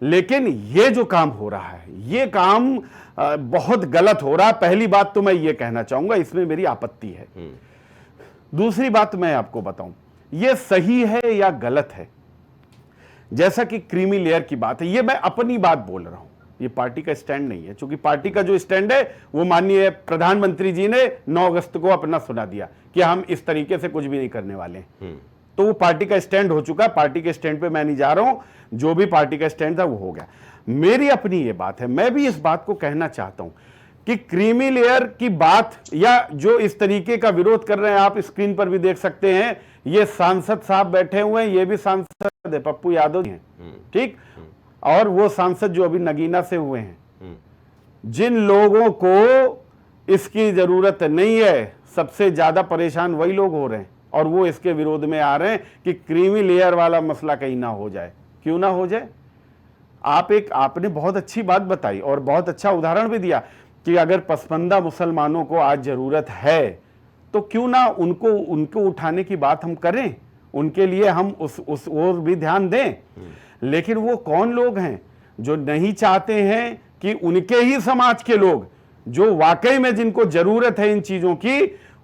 लेकिन ये जो काम हो रहा है ये काम बहुत गलत हो रहा है। पहली बात तो मैं ये कहना चाहूंगा, इसमें मेरी आपत्ति है। दूसरी बात मैं आपको बताऊं, ये सही है या गलत है, जैसा कि क्रीमी लेयर की बात है, ये मैं अपनी बात बोल रहा हूं, ये पार्टी का स्टैंड नहीं है। क्योंकि पार्टी का जो स्टैंड है वो माननीय प्रधानमंत्री जी ने 9 अगस्त को अपना सुना दिया कि हम इस तरीके से कुछ भी नहीं करने वाले हैं। तो वो पार्टी का स्टैंड हो चुका, पार्टी के स्टैंड पे मैं नहीं जा रहा हूं, जो भी पार्टी का स्टैंड था वो हो गया। मेरी अपनी ये बात है, मैं भी इस बात को कहना चाहता हूं कि क्रीमी लेयर की बात या जो इस तरीके का विरोध कर रहे हैं, आप स्क्रीन पर भी देख सकते हैं, ये सांसद साहब बैठे हुए हैं, ये भी सांसद है, पप्पू यादव जी हैं, ठीक, और वो सांसद जो अभी नगीना से हुए हैं। जिन लोगों को इसकी जरूरत नहीं है, सबसे ज्यादा परेशान वही लोग हो रहे हैं, और वो इसके विरोध में आ रहे हैं कि क्रीमी लेयर वाला मसला कहीं ना हो जाए। क्यों ना हो जाए? आपने बहुत अच्छी बात बताई और बहुत अच्छा उदाहरण भी दिया कि अगर पसमानदा मुसलमानों को आज जरूरत है तो क्यों ना उनको उठाने की बात हम करें, उनके लिए हम उस ओर भी ध्यान दें। लेकिन वो कौन लोग हैं जो नहीं चाहते हैं कि उनके ही समाज के लोग जो वाकई में जिनको जरूरत है इन चीजों की,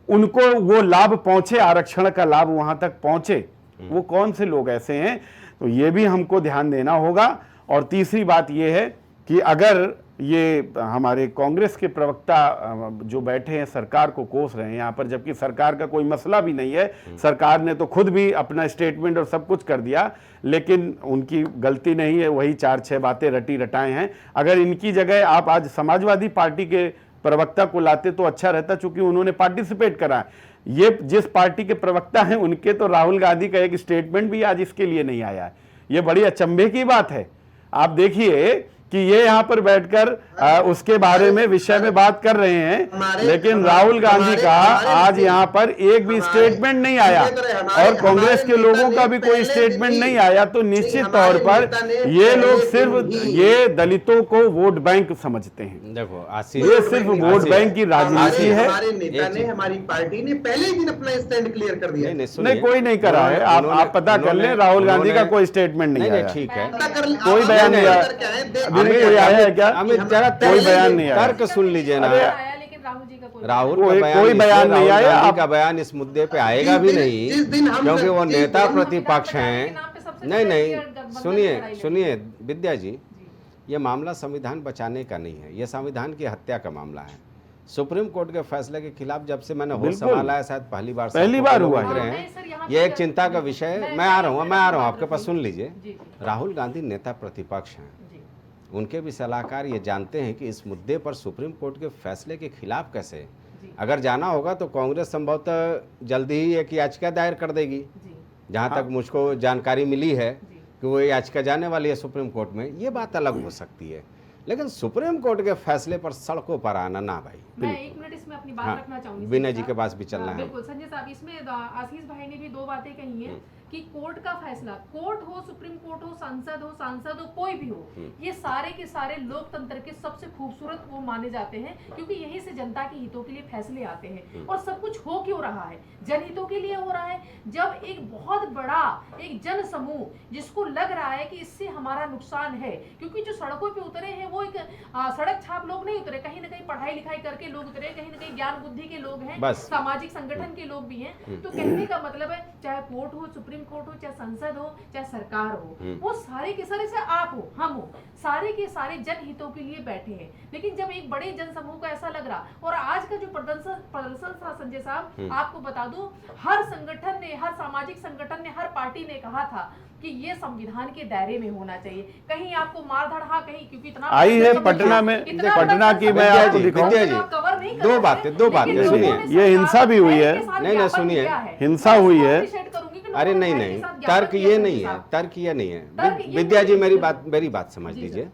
उनको वो लाभ पहुंचे, आरक्षण का लाभ वहां तक पहुंचे? वो कौन से लोग ऐसे हैं? तो ये भी हमको ध्यान देना होगा। और तीसरी बात ये है कि अगर ये हमारे कांग्रेस के प्रवक्ता जो बैठे हैं सरकार को कोस रहे हैं यहाँ पर, जबकि सरकार का कोई मसला भी नहीं है, सरकार ने तो खुद भी अपना स्टेटमेंट और सब कुछ कर दिया, लेकिन उनकी गलती नहीं है, वही 4-6 बातें रटी रटाए हैं। अगर इनकी जगह आप आज समाजवादी पार्टी के प्रवक्ता को लाते तो अच्छा रहता, चूंकि उन्होंने पार्टिसिपेट करा। ये जिस पार्टी के प्रवक्ता हैं उनके तो राहुल गांधी का एक स्टेटमेंट भी आज इसके लिए नहीं आया है। ये बड़ी अचंभे की बात है। आप देखिए कि ये यहाँ पर बैठकर उसके बारे में विषय में बात कर रहे हैं, लेकिन राहुल गांधी का आज यहाँ पर एक भी स्टेटमेंट नहीं आया और कांग्रेस के लोगों का भी कोई स्टेटमेंट नहीं आया। तो निश्चित तौर पर ये लोग सिर्फ ये दलितों को वोट बैंक समझते हैं। देखो आशीष, ये सिर्फ वोट बैंक की राजनीति है। हमारे नेता ने, हमारी पार्टी ने पहले ही दिन अपना स्टैंड क्लियर कर दिया। नहीं, कोई नहीं करा है। आप पता कर लें, राहुल गांधी का कोई स्टेटमेंट नहीं आया। ठीक है, कोई बयान नहीं आया। कोई आया है क्या? अमित जरा कोई बयान नहीं आया। तर्क सुन लीजिए ना। लेकिन राहुल जी का कोई बयान नहीं आया। राहुल गांधी का बयान इस मुद्दे पे आएगा भी नहीं, क्योंकि वो नेता प्रतिपक्ष हैं। नहीं, सुनिए विद्या जी, ये मामला संविधान बचाने का नहीं है, ये संविधान की हत्या का मामला है। सुप्रीम कोर्ट के फैसले के खिलाफ जब से मैंने होश संभाला है, शायद पहली बार हुआ है। ये एक चिंता का विषय है। मैं आ रहा हूँ आपके पास, सुन लीजिए। राहुल गांधी नेता प्रतिपक्ष हैं, उनके भी सलाहकार ये जानते हैं कि इस मुद्दे पर सुप्रीम कोर्ट के फैसले के खिलाफ कैसे अगर जाना होगा तो कांग्रेस संभवतः जल्दी ही एक याचिका दायर कर देगी। जहां तक मुझको जानकारी मिली है कि वो याचिका जाने वाली है सुप्रीम कोर्ट में, ये बात अलग हो सकती है। लेकिन सुप्रीम कोर्ट के फैसले पर सड़कों पर आना ना भाई। मैं 1 मिनट इसमें अपनी बात रखना चाहूंगी। विनय जी के पास भी चलना है। बिल्कुल संजय साहब, इसमें आशीष भाई ने भी 2 बातें कही हैं कि कोर्ट का फैसला, कोर्ट हो, सुप्रीम कोर्ट हो, सांसद हो, कोई भी हो, ये सारे के सारे लोकतंत्र के सबसे खूबसूरत वो माने जाते हैं, क्योंकि यहीं से जनता के हितों के लिए फैसले आते हैं। और सब कुछ हो क्यों रहा है? जनहितों के लिए हो रहा है। जब एक बहुत बड़ा एक जन समूह जिसको लग रहा है कि इससे हमारा नुकसान है, क्योंकि जो सड़कों पे उतरे हैं वो एक सड़क छाप लोग नहीं उतरे, कहीं ना कहीं पढ़ाई लिखाई करके लोग उतरे, कहीं ना कहीं ज्ञान बुद्धि के लोग हैं, सामाजिक संगठन के लोग भी हैं। तो कहने का मतलब है, चाहे कोर्ट हो, सुप्रीम कोर्ट हो, चाहे संसद हो, चाहे सरकार हो, वो सारे के सारे, से आप हो, हम हो, सारे के सारे जनहितों के लिए बैठे हैं। लेकिन जब एक बड़े जन समूह को ऐसा लग रहा, और आज का जो प्रदर्शन था संजय साहब, आपको बता दूं, हर संगठन ने, हर सामाजिक संगठन ने, हर पार्टी ने कहा था कि ये संविधान के दायरे में होना चाहिए। कहीं आपको मारधाड़, हाँ कहीं, क्योंकि इतना आई है पटना में, पटना की मैं आपको दिखाऊं। दो बातें सुनिए। ये हिंसा भी हुई है। नहीं सुनिए, हिंसा हुई है। अरे नहीं, तर्क ये नहीं है। विद्या जी मेरी बात समझ लीजिए।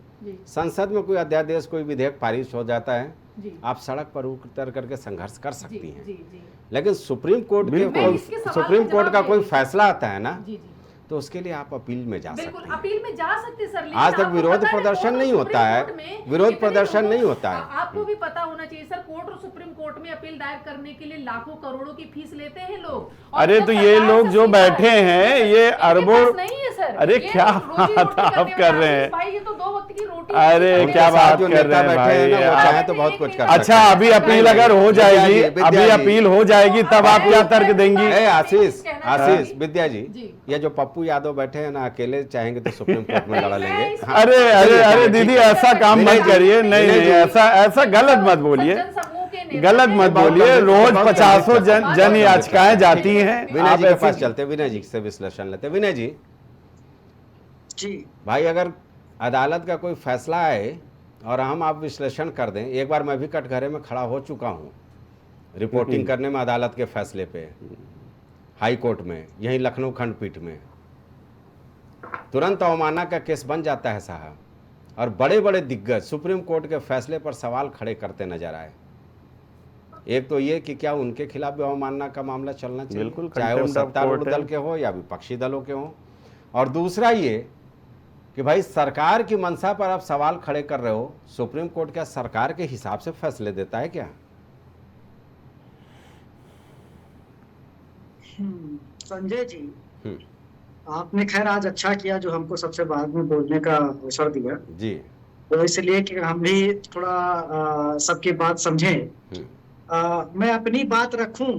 संसद में कोई अध्यादेश, कोई विधेयक पारित हो जाता है, आप सड़क पर उतर करके संघर्ष कर सकती हैं। लेकिन सुप्रीम कोर्ट का कोई फैसला आता है ना, तो उसके लिए आप अपील में जा सकते हैं। अपील में जा सकते सर। आज तक विरोध प्रदर्शन नहीं होता है, विरोध प्रदर्शन नहीं होता है। आपको भी पता होना चाहिए सर, कोर्ट और सुप्रीम कोर्ट में अपील दायर करने के लिए लाखों करोड़ों की फीस लेते हैं लोग। अरे तो ये लोग जो बैठे हैं, ये अरबों, नहीं है सर। अरे क्या बात आप कर रहे हैं भाई, ये तो 2 वक्त की रोटी। अरे क्या बात कर रहे हैं भाई, चाहे तो बहुत कुछ कर। अच्छा, अभी अपील अगर हो जाएगी, अभी अपील हो जाएगी, तब आप क्या तर्क देंगी? आशीष, विद्या जी, ये जो पप्पू यादव बैठे हैं ना, अकेले चाहेंगे तो सुप्रीम कोर्ट में लड़ा लेंगे। अरे दीदी, ऐसा काम मत करिए। नहीं, ऐसा गलत मत बोलिए। नेता गलत है। मत बहुत बोलिए, गंभीर- रोज बहुत 50 गंभीर- जन याचिकाएं जाती हैं। विनय आप जी के ऐसे- पास चलते हैं, विनय जी से विश्लेषण लेते हैं। विनय जी, जी भाई अगर अदालत का कोई फैसला आए और हम आप विश्लेषण कर दें, एक बार मैं भी कटघरे में खड़ा हो चुका हूँ रिपोर्टिंग करने में अदालत के फैसले पे, हाई कोर्ट में, यहीं लखनऊ खंडपीठ में, तुरंत अवमानना का केस बन जाता है साहब, और बड़े बड़े दिग्गज सुप्रीम कोर्ट के फैसले पर सवाल खड़े करते नजर आए। एक तो ये कि क्या उनके खिलाफ भी अवमानना का मामला चलना चाहिए, बिल्कुल, चाहे वो contempt of सत्तारूढ़ court है। दल के हो या विपक्षी दलों के हो। और दूसरा ये कि भाई सरकार की मंशा पर आप सवाल खड़े कर रहे हो, सुप्रीम कोर्ट क्या सरकार के हिसाब से फैसले देता है क्या? संजय जी, हम्म, आपने खैर आज अच्छा किया जो हमको सबसे बाद में बोलने का अवसर दिया, जी। तो इसलिए कि हम भी थोड़ा सबकी बात समझें। हम्म, मैं अपनी बात रखूं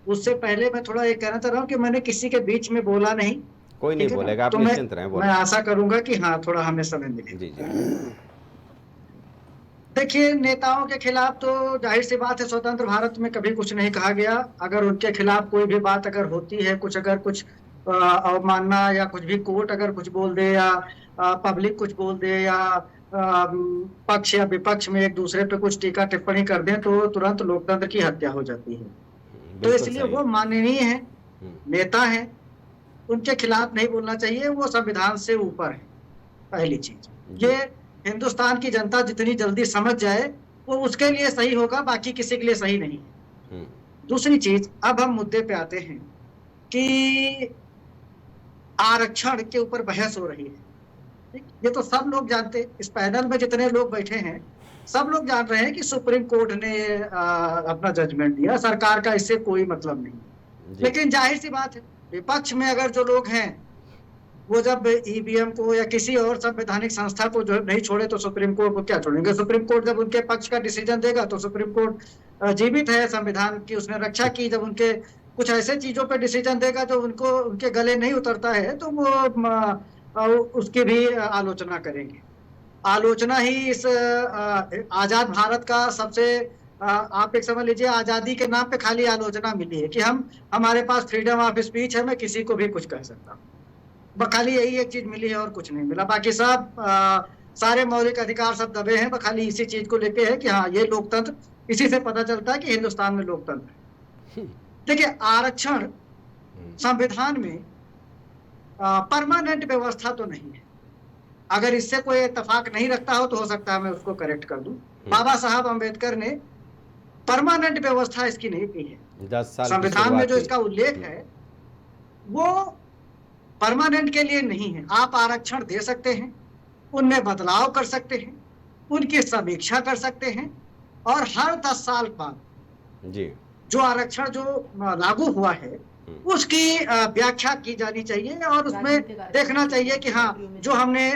उससे पहले मैं थोड़ा ये कहना चाह रहा हूं कि मैंने किसी के बीच में बोला नहीं। कोई नहीं ठीक है ना? बोलेगा, आप तो निश्चिंत रहें, मैं बोलें। आशा करूंगा कि हाँ थोड़ा हमें समय मिले। जी जी। देखिए, नेताओं के खिलाफ तो जाहिर सी बात है स्वतंत्र भारत में कभी कुछ नहीं कहा गया। अगर उनके खिलाफ कोई भी बात अगर होती है, अगर कुछ अवमानना या कुछ भी कोर्ट अगर कुछ बोल दे या पब्लिक कुछ बोल दे या पक्ष या विपक्ष में एक दूसरे पे कुछ टीका टिप्पणी कर दें तो तुरंत लोकतंत्र की हत्या हो जाती है। तो बिल्कुल इसलिए सही। वो माननीय है, हम्म, नेता है, उनके खिलाफ नहीं बोलना चाहिए। वो संविधान से ऊपर है, पहली चीज। ये हिंदुस्तान की जनता जितनी जल्दी समझ जाए वो उसके लिए सही होगा, बाकी किसी के लिए सही नहीं है। हम्म, दूसरी चीज, अब हम मुद्दे पे आते हैं कि आरक्षण के ऊपर बहस हो रही है। ठीक? ये तो सब लोग जानते, इस पैनल में जितने लोग बैठे हैं सब लोग जान रहे हैं कि सुप्रीम कोर्ट ने अपना जजमेंट दिया, सरकार का इससे कोई मतलब नहीं। जी। लेकिन जाहिर सी बात है, विपक्ष में अगर जो लोग हैं वो जब ईवीएम को या किसी और संवैधानिक संस्था को जो नहीं छोड़े तो सुप्रीम कोर्ट को क्या छोड़ेंगे? सुप्रीम कोर्ट जब उनके पक्ष का डिसीजन देगा तो सुप्रीम कोर्ट जीवित है, संविधान की उसने रक्षा की। जब उनके कुछ ऐसे चीजों पर डिसीजन देगा जो उनको उनके गले नहीं उतरता है तो वो उसकी भी आलोचना करेंगे। आलोचना ही इस आजाद भारत का सबसे आप एक समझ लीजिए, आजादी के नाम पे खाली आलोचना मिली है कि हमारे पास फ्रीडम ऑफ स्पीच है, मैं किसी को भी कुछ कह सकता हूँ। खाली यही एक चीज मिली है और कुछ नहीं मिला। बाकी सब सारे मौलिक अधिकार सब दबे हैं, खाली इसी चीज को लेके है कि हाँ ये लोकतंत्र, इसी से पता चलता है कि हिंदुस्तान में लोकतंत्र है। देखिए, आरक्षण संविधान में परमानेंट व्यवस्था तो नहीं है। अगर इससे कोई इत्तेफाक नहीं रखता हो तो हो सकता है मैं उसको करेक्ट कर दूं। बाबा साहब अंबेडकर ने परमानेंट व्यवस्था इसकी नहीं की है। 10 साल की संविधान में जो शुरुआत इसका उल्लेख है वो परमानेंट के लिए नहीं है। आप आरक्षण दे सकते हैं, उनमें बदलाव कर सकते हैं, उनकी समीक्षा कर सकते हैं, और हर 10 साल बाद की। जी। जो आरक्षण जो लागू हुआ है उसकी व्याख्या की जानी चाहिए और उसमें देखना चाहिए कि हाँ जो हमने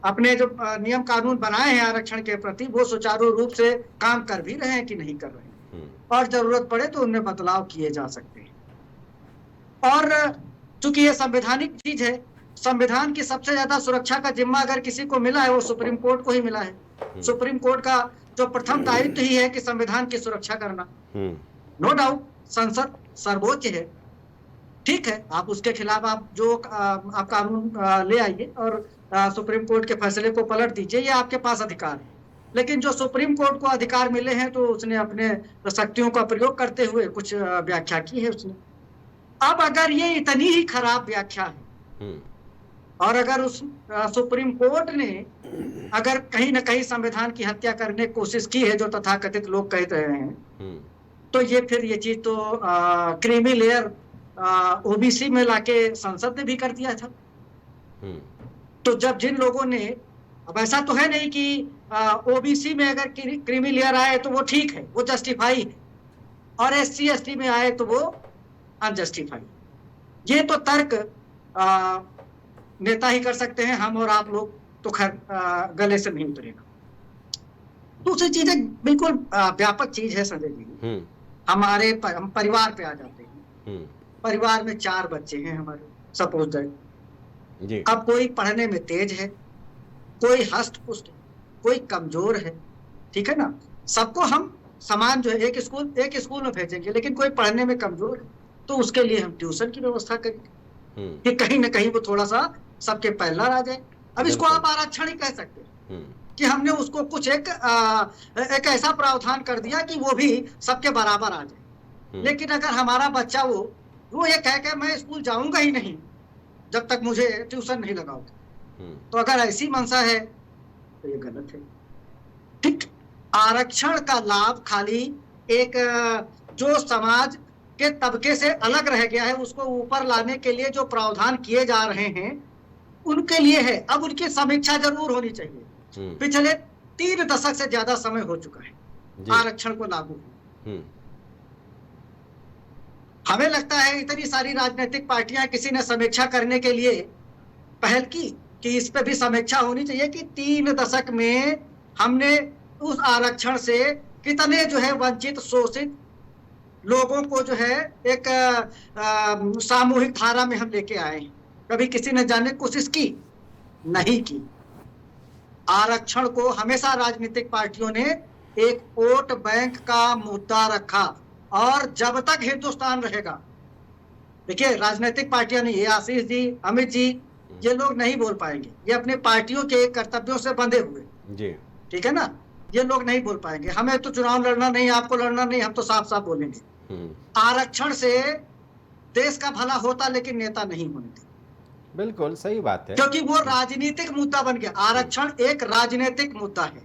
अपने जो नियम कानून बनाए हैं आरक्षण के प्रति वो सुचारू रूप से काम कर भी रहे हैं कि नहीं कर रहे हैं, और जरूरत पड़े तो उनमें बदलाव किए जा सकते हैं। और चूंकि ये संवैधानिक चीज है, संविधान की सबसे ज्यादा सुरक्षा का जिम्मा अगर किसी को मिला है वो सुप्रीम कोर्ट को ही मिला है। सुप्रीम कोर्ट का जो प्रथम दायित्व ही है कि संविधान की सुरक्षा करना। नो डाउट संसद सर्वोच्च है, ठीक है, आप उसके खिलाफ आप जो आप कानून ले आइए और सुप्रीम कोर्ट के फैसले को पलट दीजिए, ये आपके पास अधिकार है। लेकिन जो सुप्रीम कोर्ट को अधिकार मिले हैं तो उसने अपने शक्तियों का प्रयोग करते हुए कुछ व्याख्या की है उसने। अब अगर ये इतनी ही खराब व्याख्या है और अगर उस सुप्रीम कोर्ट ने अगर कहीं ना कहीं संविधान की हत्या करने की कोशिश की है जो तथाकथित लोग कह रहे हैं, तो ये फिर ये चीज तो क्रीमी लेयर ओबीसी में लाके संसद ने भी कर दिया था। तो जब जिन लोगों ने, अब ऐसा तो है नहीं कि ओबीसी में अगर क्रीमी लेयर आए तो वो ठीक है, वो जस्टिफाई है, और एससी एसटी में आए तो वो अनजस्टिफाई। ये तो तर्क नेता ही कर सकते हैं, हम और आप लोग तो खैर गले से नहीं उतरेगा। दूसरी चीज है बिल्कुल व्यापक चीज है संजय जी, हमारे हम परिवार पे आ जाते हैं। परिवार में 4 बच्चे हैं हमारे, सपोज दैट। अब कोई पढ़ने में तेज है, कोई हष्ट पुष्ट, कोई कमजोर है, ठीक है ना, सबको हम समान जो है एक स्कूल में भेजेंगे, लेकिन कोई पढ़ने में कमजोर है तो उसके लिए हम ट्यूशन की व्यवस्था करेंगे कि कहीं ना कहीं वो थोड़ा सा सबके पैरेलल आ जाए। अब इसको आप आरक्षण ही कह सकते हैं कि हमने उसको कुछ एक ऐसा प्रावधान कर दिया कि वो भी सबके बराबर आ जाए। लेकिन अगर हमारा बच्चा वो ये कह के मैं स्कूल जाऊंगा ही नहीं जब तक मुझे ट्यूशन नहीं लगाओगे, तो अगर ऐसी मंशा है तो ये गलत है। ठीक, आरक्षण का लाभ खाली एक जो समाज के तबके से अलग रह गया है उसको ऊपर लाने के लिए जो प्रावधान किए जा रहे हैं उनके लिए है। अब उनकी समीक्षा जरूर होनी चाहिए। पिछले 3 दशक से ज्यादा समय हो चुका है आरक्षण को लागू हुए। हमें लगता है इतनी सारी राजनीतिक पार्टियां किसी ने समीक्षा करने के लिए पहल की कि इस पे भी समीक्षा होनी चाहिए कि 3 दशक में हमने उस आरक्षण से कितने जो है वंचित शोषित लोगों को जो है एक सामूहिक धारा में हम लेके आए। कभी किसी ने जानने की कोशिश की? नहीं की। आरक्षण को हमेशा राजनीतिक पार्टियों ने एक वोट बैंक का मुद्दा रखा और जब तक हिंदुस्तान रहेगा, देखिए राजनीतिक पार्टियां नहीं, ये आशीष जी, अमित जी, ये लोग नहीं बोल पाएंगे, ये अपने पार्टियों के कर्तव्यों से बंधे हुए जी, ठीक है ना, ये लोग नहीं बोल पाएंगे। हमें तो चुनाव लड़ना नहीं, आपको लड़ना नहीं, हम तो साफ साफ बोलेंगे आरक्षण से देश का भला होता लेकिन नेता नहीं होने थे। बिल्कुल सही बात है, क्योंकि वो राजनीतिक मुद्दा बन गया। आरक्षण एक राजनीतिक मुद्दा है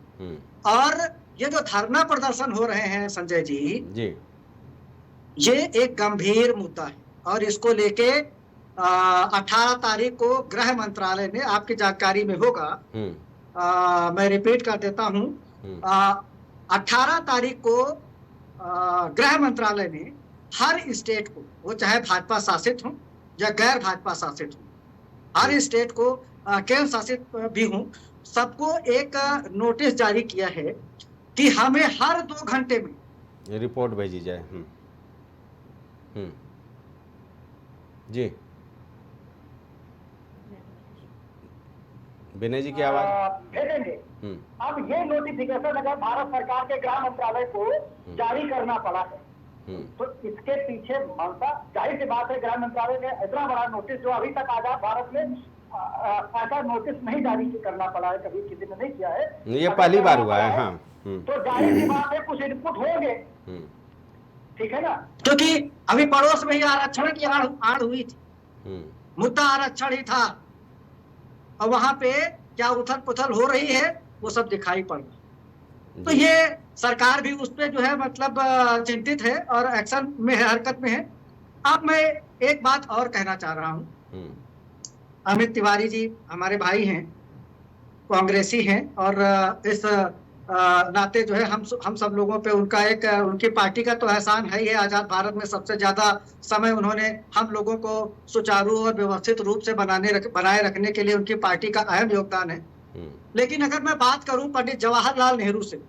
और ये जो धरना प्रदर्शन हो रहे हैं संजय जी, ये एक गंभीर मुद्दा है और इसको लेके 18 तारीख को गृह मंत्रालय ने, आपकी जानकारी में होगा, मैं रिपीट कर देता हूं, 18 तारीख को गृह मंत्रालय ने हर स्टेट को, वो चाहे भाजपा शासित हो या गैर भाजपा शासित हो, हर स्टेट को, केंद्र शासित भी हो, सबको एक नोटिस जारी किया है कि हमें हर 2 घंटे में रिपोर्ट भेजी जाए। जी, विनय जी की आवाज भेजेंगे। अब ये नोटिफिकेशन अगर भारत सरकार के गृह मंत्रालय को जारी करना पड़ा है तो इसके पीछे मनसा, जाहिर सी बात है, गृह मंत्रालय ने इतना बड़ा नोटिस जो अभी तक आजाद भारत में ऐसा नोटिस नहीं जारी करना पड़ा है, कभी किसी ने नहीं किया है, ये पहली बार हुआ है। हाँ, तो जाहिर सी बात है कुछ इनपुट होंगे, ठीक है ना, क्योंकि अभी पड़ोस में ही आरक्षण की आड़ हुई थी, मुद्दा आरक्षण ही था और वहां पे क्या उथल पुथल हो रही है वो सब दिखाई पड़ रहा। तो ये सरकार भी उस पे जो है मतलब चिंतित है और एक्शन में है, हरकत में है। अब मैं एक बात और कहना चाह रहा हूं, अमित तिवारी जी हमारे भाई हैं, कांग्रेसी हैं और इस नाते जो है हम सब लोगों पे उनका एक, उनकी पार्टी का तो एहसान है ही है। आजाद भारत में सबसे ज्यादा समय उन्होंने हम लोगों को सुचारू और व्यवस्थित रूप से बनाए रखने के लिए उनकी पार्टी का अहम योगदान है। लेकिन अगर मैं बात करूं पंडित जवाहरलाल नेहरू से,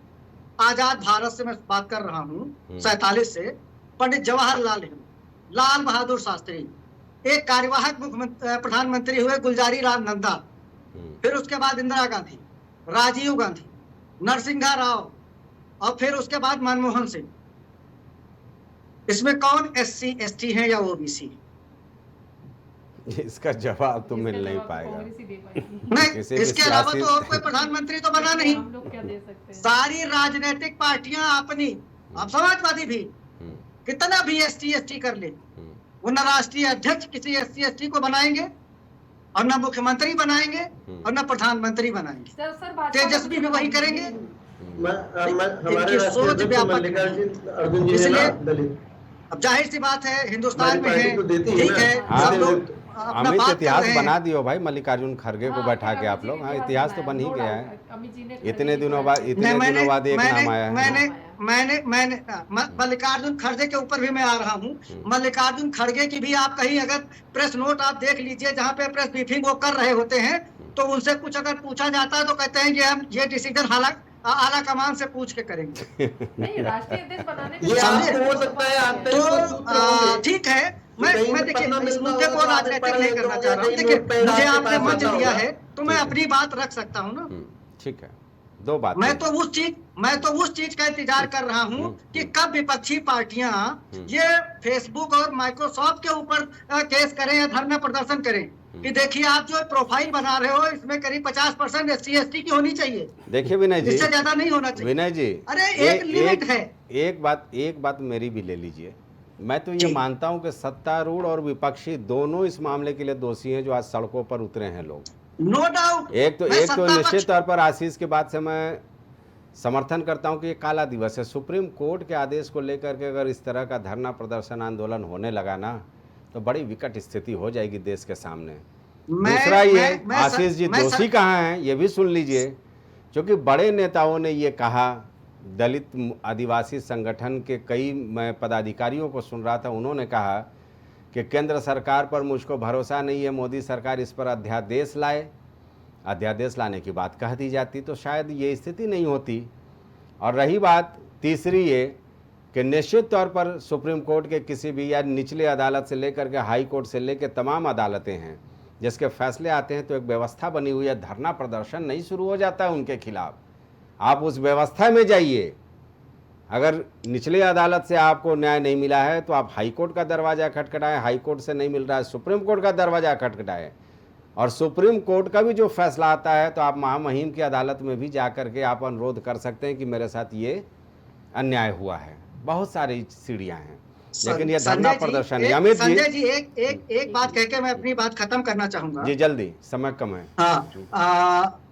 आजाद भारत से मैं बात कर रहा हूं 47 से, पंडित जवाहरलाल नेहरू, लाल बहादुर शास्त्री, एक कार्यवाहक प्रधानमंत्री हुए गुलजारी लाल नंदा, फिर उसके बाद इंदिरा गांधी, राजीव गांधी, नरसिंहा राव और फिर उसके बाद मनमोहन सिंह। इसमें कौन SC ST है या OBC? इसका जवाब तो मिल नहीं पाएगा। नहीं, इसके अलावा तो और कोई प्रधानमंत्री तो बना नहीं। हम लोग क्या दे सकते हैं? सारी राजनीतिक पार्टियां अपनी, अब समाजवादी भी कितना भी ST ST कर ले, वो न राष्ट्रीय अध्यक्ष किसी SC ST को बनाएंगे और न मुख्यमंत्री बनाएंगे और न प्रधानमंत्री बनाएंगे। तेजस्वी भी वही करेंगे। इनकी सोच व्यापक, इसलिए अब जाहिर सी बात है हिंदुस्तान में है, ठीक है, सब लोग अमित इतिहास बना दियो भाई, मल्लिकार्जुन खरगे को बैठा के आप लोग। हाँ, इतिहास तो बन ही गया है। इतने दिनों बाद एक नाम आया है। मैंने मल्लिकार्जुन खड़गे के ऊपर भी मैं आ रहा हूँ। मल्लिकार्जुन खड़गे की भी आप कहीं अगर प्रेस नोट आप देख लीजिए, जहाँ पे प्रेस ब्रीफिंग वो कर रहे होते हैं, तो उनसे कुछ अगर पूछा जाता है तो कहते हैं कि हम ये डिसीजन आला कमान से पूछ के करेंगे। नहीं, राष्ट्रीय अध्यक्ष बनाने में ये आपको हो सकता है तो ठीक है, मैं देखिए इस मुद्दे को राजनीतिक नहीं करना चाह रहा हूँ। देखिए मुझे आपने मंच दिया है तो मैं अपनी बात रख सकता हूँ ना। ठीक है। दो बात मैं तो उस चीज का इंतजार कर रहा हूं कि कब विपक्षी पार्टियां ये फेसबुक और माइक्रोसॉफ्ट के ऊपर केस करें या धरना प्रदर्शन करें कि देखिए आप जो प्रोफाइल बना रहे हो इसमें करीब 50% SC/ST की होनी चाहिए। देखिए विनय जी, इससे ज्यादा नहीं होना चाहिए। विनय जी, अरे एक लिमिट है। एक बात मेरी भी ले लीजिए। मैं तो ये मानता हूं कि सत्तारूढ़ और विपक्षी दोनों इस मामले के लिए दोषी हैं जो आज सड़कों पर उतरे हैं लोग। No doubt. एक तो निश्चित तौर पर आशीष के बात से मैं समर्थन करता हूं कि ये काला दिवस है। सुप्रीम कोर्ट के आदेश को लेकर के अगर इस तरह का धरना प्रदर्शन आंदोलन होने लगा ना तो बड़ी विकट स्थिति हो जाएगी देश के सामने। दूसरा ये आशीष जी दोषी कहाँ हैं ये भी सुन लीजिए, क्योंकि बड़े नेताओं ने ये कहा, दलित आदिवासी संगठन के कई मैं पदाधिकारियों को सुन रहा था, उन्होंने कहा कि केंद्र सरकार पर मुझको भरोसा नहीं है, मोदी सरकार इस पर अध्यादेश लाए। अध्यादेश लाने की बात कह दी जाती तो शायद ये स्थिति नहीं होती। और रही बात तीसरी ये कि निश्चित तौर पर सुप्रीम कोर्ट के किसी भी या निचले अदालत से लेकर के हाई कोर्ट से लेकर तमाम अदालतें हैं जिसके फैसले आते हैं तो एक व्यवस्था बनी हुई है, धरना प्रदर्शन नहीं शुरू हो जाता है उनके खिलाफ। आप उस व्यवस्था में जाइए। अगर निचले अदालत से आपको न्याय नहीं मिला है तो आप हाई कोर्ट का दरवाज़ा खटखटाएं, हाई कोर्ट से नहीं मिल रहा है सुप्रीम कोर्ट का दरवाज़ा खटखटाएं, और सुप्रीम कोर्ट का भी जो फैसला आता है तो आप महामहिम की अदालत में भी जा करके आप अनुरोध कर सकते हैं कि मेरे साथ ये अन्याय हुआ है। बहुत सारी सीढ़ियाँ हैं, लेकिन ये धरना प्रदर्शन है। अमित जी, संजय जी एक बात कह के मैं अपनी बात खत्म करना चाहूंगा जी, जल्दी, समय कम है। हाँ,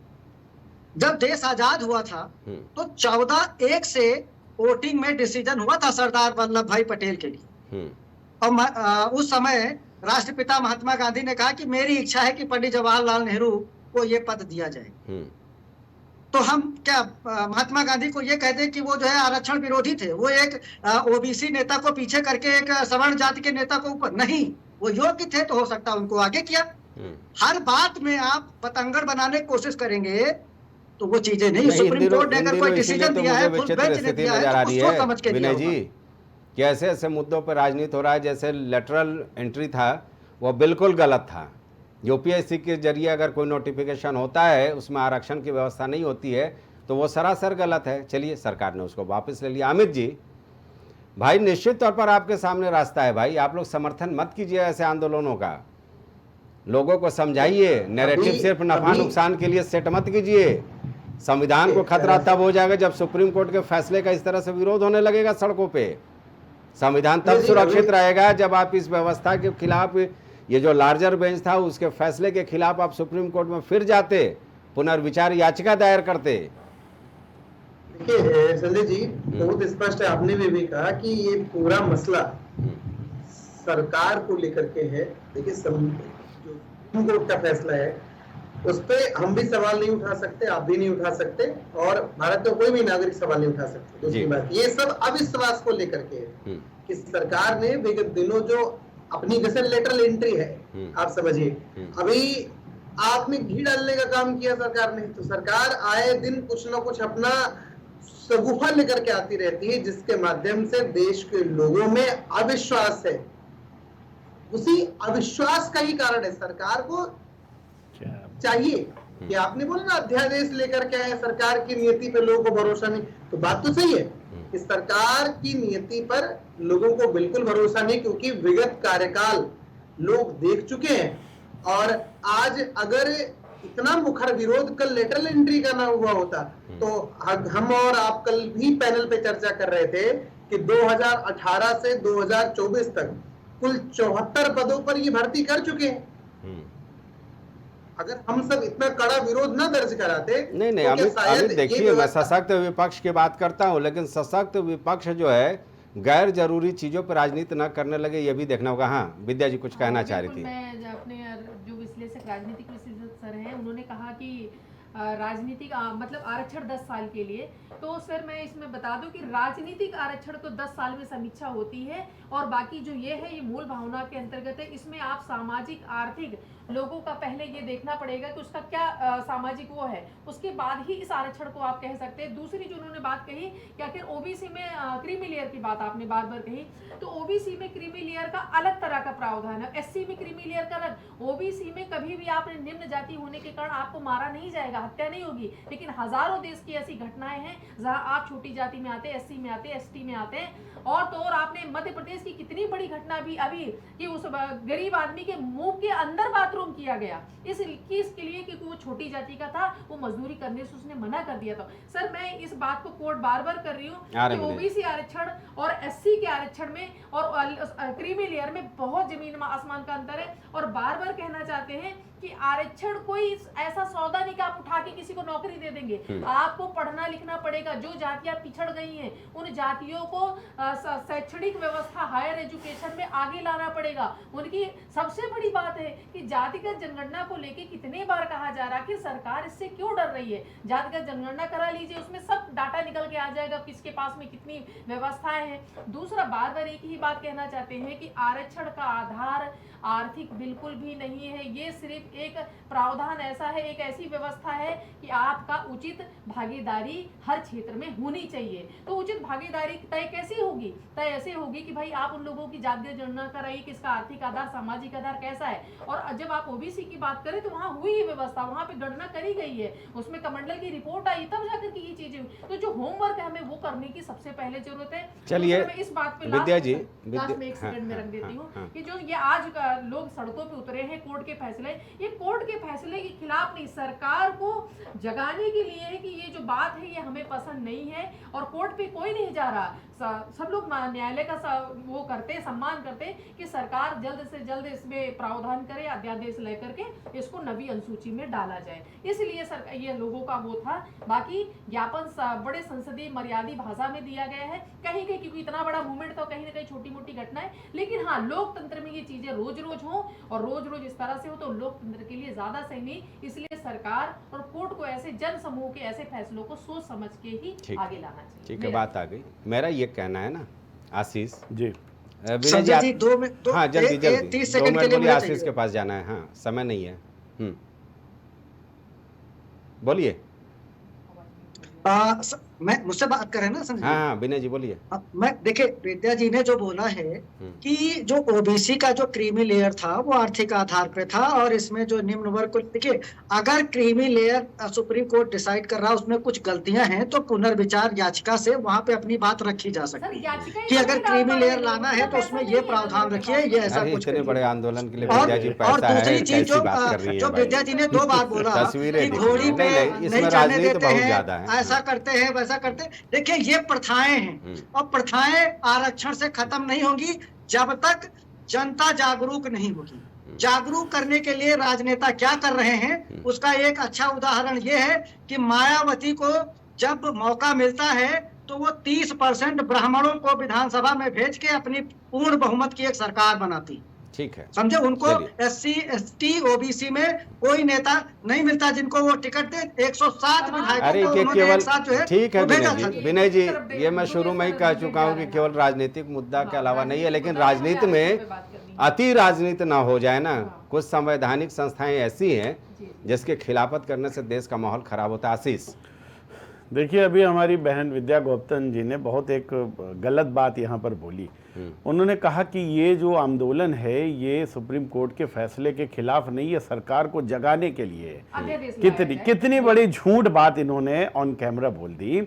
जब देश आजाद हुआ था तो 14-1 से वोटिंग में डिसीजन हुआ था सरदार वल्लभ भाई पटेल के लिए। और उस समय राष्ट्रपिता महात्मा गांधी ने कहा कि मेरी इच्छा है कि पंडित जवाहरलाल नेहरू को ये पद दिया जाए। तो हम क्या महात्मा गांधी को ये कहते कि वो जो है आरक्षण विरोधी थे, वो एक OBC नेता को पीछे करके एक सवर्ण जाति के नेता को ऊपर नहीं, वो योग्य थे तो हो सकता है उनको आगे किया। हर बात में आप पतंगड़ बनाने की कोशिश करेंगे तो वो चीजें नहीं। सुप्रीम कोर्ट ने अगर कोई डिसीजन दिया है, फुल बेंच ने दिया है तो सोच समझ के दिया होगा। कि ऐसे ऐसे मुद्दों पर राजनीति हो रहा है, जैसे लेटरल एंट्री था वो बिल्कुल गलत था। UPSC के जरिए अगर कोई नोटिफिकेशन होता है उसमें आरक्षण की व्यवस्था नहीं होती है तो वो सरासर गलत है। चलिए, सरकार ने उसको वापस ले लिया। अमित जी भाई, निश्चित तौर पर आपके सामने रास्ता है भाई, आप लोग समर्थन मत कीजिए ऐसे आंदोलनों का, लोगों को समझाइए। नैरेटिव सिर्फ नफा नुकसान के लिए सेट मत कीजिए। संविधान को खतरा तब हो जाएगा जब सुप्रीम कोर्ट के फैसले का इस तरह से विरोध होने लगेगा सड़कों पे। संविधान तब सुरक्षित रहेगा जब आप इस व्यवस्था के खिलाफ, ये जो लार्जर बेंच था उसके फैसले के खिलाफ आप सुप्रीम कोर्ट में फिर जाते, पुनर्विचार याचिका दायर करते। देखिए संजय जी, बहुत स्पष्ट है, आपने भी कहा कि ये पूरा मसला सरकार को लेकर के है। देखिए, सुप्रीम कोर्ट का फैसला है, उस पर हम भी सवाल नहीं उठा सकते, आप भी नहीं उठा सकते, और भारत में कोई भी नागरिक सवाल नहीं उठा सकते। दूसरी बात, ये सब अविश्वास को लेकर के है कि सरकार ने विगत दिनों जो अपनी जैसे लेटरल एंट्री है, आप समझिए, अभी आपने घी डालने का काम किया सरकार ने, तो सरकार आए दिन कुछ ना कुछ अपना सगुफा लेकर के आती रहती है जिसके माध्यम से देश के लोगों में अविश्वास है। उसी अविश्वास का ही कारण है। सरकार को चाहिए कि आपने बोला ना अध्यादेश लेकर के आए, सरकार की नीति पे लोगों को भरोसा नहीं, तो बात तो सही है कि सरकार की नीति पर लोगों को बिल्कुल भरोसा नहीं, क्योंकि विगत कार्यकाल लोग देख चुके हैं। और आज अगर इतना मुखर विरोध कल लेटरल एंट्री का ना हुआ होता तो हम और आप कल भी पैनल पे चर्चा कर रहे थे कि 2018 से 2024 तक कुल 74 पदों पर ये भर्ती कर चुके हैं। अगर हम सब इतना कड़ा विरोध ना दर्ज कराते। नहीं, अमित देखिए, मैं सशक्त विपक्ष की बात करता हूं, लेकिन सशक्त विपक्ष जो है गैर जरूरी चीजों पर राजनीति न करने लगे, ये भी देखना होगा। हाँ, विद्या जी कुछ कहना चाह रही थी। मैं अपने जो विश्लेषक, राजनीतिक विश्लेषक सर हैं, उन्होंने कहा कि राजनीतिक मतलब आरक्षण 10 साल के लिए, तो सर मैं इसमें बता दूं कि राजनीतिक आरक्षण तो 10 साल में समीक्षा होती है, और बाकी जो ये है ये मूल भावना के अंतर्गत है। इसमें आप सामाजिक, आर्थिक लोगों का पहले ये देखना पड़ेगा कि उसका क्या सामाजिक वो है, उसके बाद ही इस आरक्षण को आप कह सकते हैं। दूसरी जो उन्होंने बात कही कि आखिर ओबीसी में क्रीमी लेयर की बात आपने बार बार कही, तो ओबीसी में क्रीमी लेयर का अलग तरह का प्रावधान है, एससी में क्रीमी लेयर का अलग। ओबीसी में कभी भी आपने निम्न जाति होने के कारण आपको मारा नहीं जाएगा, हत्या नहीं होगी, लेकिन हजारों देश की ऐसी घटनाएं हैं जहां आप छोटी जाति में आते, एससी में आते, एसटी में आते हैं। और तो और आपने मध्य प्रदेश की कितनी बड़ी घटना भी अभी कि उस गरीब आदमी के मुंह के अंदर बाथरूम किया गया इसके लिए कि वो छोटी जाति का था, वो मजदूरी करने से उसने मना कर दिया था। सर मैं इस बात को कोट बार बार कर रही हूँ कि ओबीसी आरक्षण और एससी के आरक्षण में और क्रीमी लेयर में बहुत जमीन आसमान का अंतर है। और बार बार कहना चाहते हैं कि आरक्षण कोई ऐसा सौदा नहीं कि आप उठा के किसी को नौकरी दे देंगे, आपको पढ़ना लिखना पड़ेगा। जो जातियां पिछड़ गई हैं उन जातियों को शैक्षणिक व्यवस्था हायर एजुकेशन में आगे लाना पड़ेगा। उनकी सबसे बड़ी बात है कि जातिगत जनगणना को लेके कितने बार कहा जा रहा है कि सरकार इससे क्यों डर रही है। जातिगत जनगणना करा लीजिए, उसमें सब डाटा निकल के आ जाएगा किसके पास में कितनी व्यवस्थाएं हैं। दूसरा बार बार एक ही बात कहना चाहते हैं कि आरक्षण का आधार आर्थिक बिल्कुल भी नहीं है, ये सिर्फ एक प्रावधान ऐसा है, एक ऐसी व्यवस्था है कि आपका उचित भागीदारी हर क्षेत्र में होनी चाहिए। तो उचित भागीदारी तय कैसी होगी? तय ऐसे होगी कि भाई आप उन लोगों की जातीय गणना कराइए कि इसका आर्थिक आधार सामाजिक आधार कैसा है। और जब आप ओबीसी की बात करें तो वहाँ हुई ही व्यवस्था, वहाँ पे गणना करी गई है, उसमें कमंडल की रिपोर्ट आई तब जाकर के ये चीजें। तो जो होमवर्क है हमें वो करने की सबसे पहले जरूरत है। चलिए इस बात पे विद्या जी लास्ट में एक सेकंड में रख देती हूँ कि जो ये आज लोग सड़कों पे उतरे हैं कोर्ट के फैसले, ये कोर्ट के फैसले के खिलाफ नहीं, सरकार को जगाने के लिए है कि ये जो बात है ये हमें पसंद नहीं है। और कोर्ट पे कोई नहीं जा रहा, सब लोग न्यायालय का वो करते, सम्मान करते कि सरकार जल्द से जल्द इसमें प्रावधान करे, अध्यादेश लेकर के इसको नवी अनुसूची में डाला जाए। इसलिए सरकार ये लोगों का वो था। बाकी ज्ञापन बड़े संसदीय मर्यादित भाषा में दिया गया है, कहीं कहीं क्योंकि इतना बड़ा मूवमेंट तो कहीं ना कहीं छोटी मोटी घटनाएं, लेकिन हाँ लोकतंत्र में ये चीजें रोज रोज हो और रोज रोज इस तरह से हो तो लोकतंत्र के लिए ज्यादा सही नहीं। इसलिए सरकार और कोर्ट को ऐसे जन समूह के ऐसे फैसलों को सोच समझ के ही आगे लाना चाहिए। ठीक है, बात आ गई। मेरा ये कहना है ना आशीष जी, संजय जी हाँ जल्दी 30 सेकंड के लिए मुझे आशीष के पास जाना है। हाँ समय नहीं है, बोलिए। मैं मुझसे बात कर रहे हैं ना संजय? हाँ विनय जी बोलिए। मैं देखिए विद्या जी ने जो बोला है कि जो ओबीसी का जो क्रीमी लेयर था वो आर्थिक आधार पे था और इसमें जो निम्न वर्ग को, देखिए अगर creamy layer supreme court decide कर रहा है उसमें कुछ गलतियां हैं तो पुनर्विचार याचिका से वहां पे अपनी बात रखी जा सकती है कि अगर क्रीमी लेयर लाना है तो उसमें ये प्रावधान रखिए, ये ऐसा कुछ बड़े आंदोलन के लिए और दूसरी चीज जो विद्या जी ने 2 बार बोला कि घोड़ी पे नहीं चढ़ने देते हैं, ऐसा करते हैं वैसा करते हैं। देखिए ये प्रथाएं हैं और प्रथाएं आरक्षण से खत्म नहीं होंगी जब तक जनता जागरूक नहीं होगी। जागरूक करने के लिए राजनेता क्या कर रहे हैं उसका एक अच्छा उदाहरण ये है कि मायावती को जब मौका मिलता है तो वो 30% ब्राह्मणों को विधानसभा में भेज के अपनी पूर्ण बहुमत की एक सरकार बनाती। ठीक है, समझे? उनको एससी एसटी ओबीसी में कोई नेता नहीं मिलता जिनको वो टिकट दे। 107 विधायकों को उन्होंने एक साथ जो है ठीक है विनय जी, ये मैं शुरू में ही कह चुका हूँ कि केवल राजनीतिक मुद्दा के अलावा नहीं है, लेकिन राजनीति में अति राजनीति ना हो जाए ना। कुछ संवैधानिक संस्थाएं ऐसी हैं जिसके खिलाफत करने से देश का माहौल खराब होता है। आशीष देखिए अभी हमारी बहन विद्या गोप्तन जी ने बहुत एक गलत बात यहाँ पर बोली। उन्होंने कहा कि ये जो आंदोलन है ये सुप्रीम कोर्ट के फैसले के खिलाफ नहीं है, सरकार को जगाने के लिए है। कितनी बड़ी झूठ बात इन्होंने ऑन कैमरा बोल दी।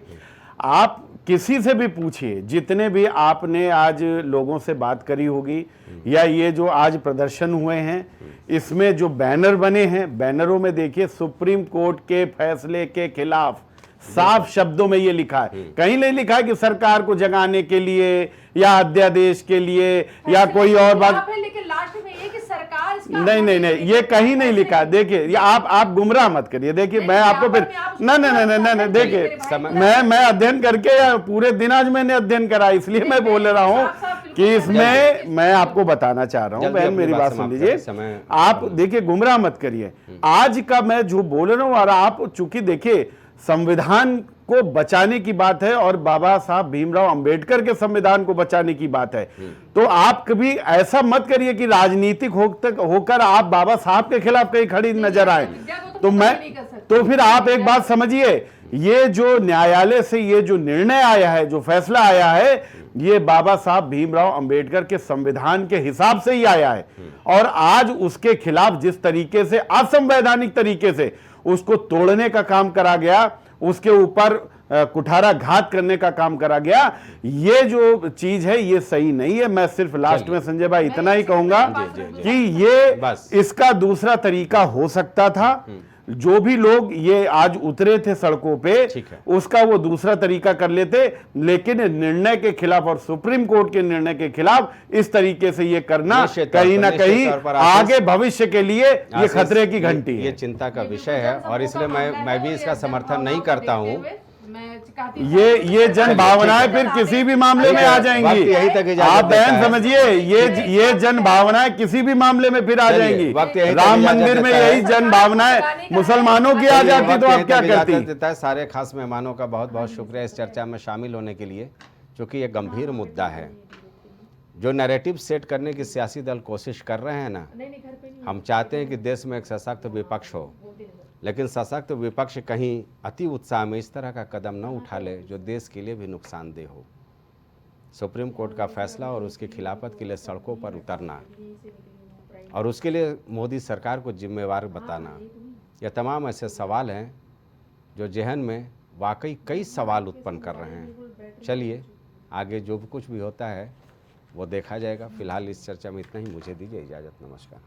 आप किसी से भी पूछिए, जितने भी आपने आज लोगों से बात करी होगी या ये जो आज प्रदर्शन हुए हैं इसमें जो बैनर बने हैं, बैनरों में देखिए सुप्रीम कोर्ट के फैसले के खिलाफ साफ शब्दों में ये लिखा है। कहीं नहीं लिखा है कि सरकार को जगाने के लिए या अध्यादेश के लिए या कोई और बात, लेकिन लास्ट में ये कि सरकार नहीं ये कहीं नहीं लिखा। देखिए ये आप गुमराह मत करिए। देखिए मैं आपको फिर नहीं देखिए मैं अध्ययन करके या पूरे दिन आज मैंने अध्ययन करा, इसलिए मैं बोल रहा हूँ कि इसमें मैं आपको बताना चाह रहा हूँ। बहन मेरी बात सुन लीजिए, आप देखिए गुमराह मत करिए। आज का मैं जो बोल रहा हूँ और आप चूंकि देखिए संविधान को बचाने की बात है और बाबा साहब भीमराव अंबेडकर के संविधान को बचाने की बात है। तो आप कभी ऐसा मत करिए कि राजनीतिक होकर आप बाबा साहब के खिलाफ कहीं खड़ी नजर आए। तो फिर आप एक बात समझिए, ये जो न्यायालय से ये जो निर्णय आया है, जो फैसला आया है, ये बाबा साहब भीमराव अंबेडकर के संविधान के हिसाब से ही आया है। और आज उसके खिलाफ जिस तरीके से असंवैधानिक तरीके से उसको तोड़ने का काम करा गया, उसके ऊपर कुठाराघात करने का काम करा गया, ये जो चीज है ये सही नहीं है। मैं सिर्फ लास्ट में संजय भाई इतना ही कहूंगा कि ये इसका दूसरा तरीका हो सकता था। जो भी लोग ये आज उतरे थे सड़कों पे, उसका वो दूसरा तरीका कर लेते, लेकिन निर्णय के खिलाफ और सुप्रीम कोर्ट के निर्णय के खिलाफ इस तरीके से ये करना कहीं ना कहीं आगे भविष्य के लिए ये खतरे की घंटी है। ये चिंता का विषय है और इसलिए मैं भी इसका समर्थन नहीं करता हूँ। ये जन भावनाएं फिर किसी भी मामले में आ जाएंगी। यही तक आप बहन समझिए, ये जन भावनाएं किसी भी मामले में फिर आ जाएंगी। राम मंदिर में यही जन भावनाएं मुसलमानों की आ जाती तो आप क्या करती। देता है। सारे खास मेहमानों का बहुत बहुत शुक्रिया इस चर्चा में शामिल होने के लिए, क्योंकि ये गंभीर मुद्दा है। जो नैरेटिव सेट करने की सियासी दल कोशिश कर रहे हैं ना, हम चाहते हैं कि देश में एक सशक्त विपक्ष हो, लेकिन सशक्त विपक्ष कहीं अति उत्साह में इस तरह का कदम न उठा ले जो देश के लिए भी नुकसानदेह हो। सुप्रीम कोर्ट का फैसला और उसकी खिलाफत के लिए सड़कों पर उतरना और उसके लिए मोदी सरकार को जिम्मेवार बताना, यह तमाम ऐसे सवाल हैं जो जहन में वाकई कई सवाल उत्पन्न कर रहे हैं। चलिए आगे जो कुछ भी होता है वो देखा जाएगा। फिलहाल इस चर्चा में इतना ही। मुझे दीजिए इजाज़त। नमस्कार।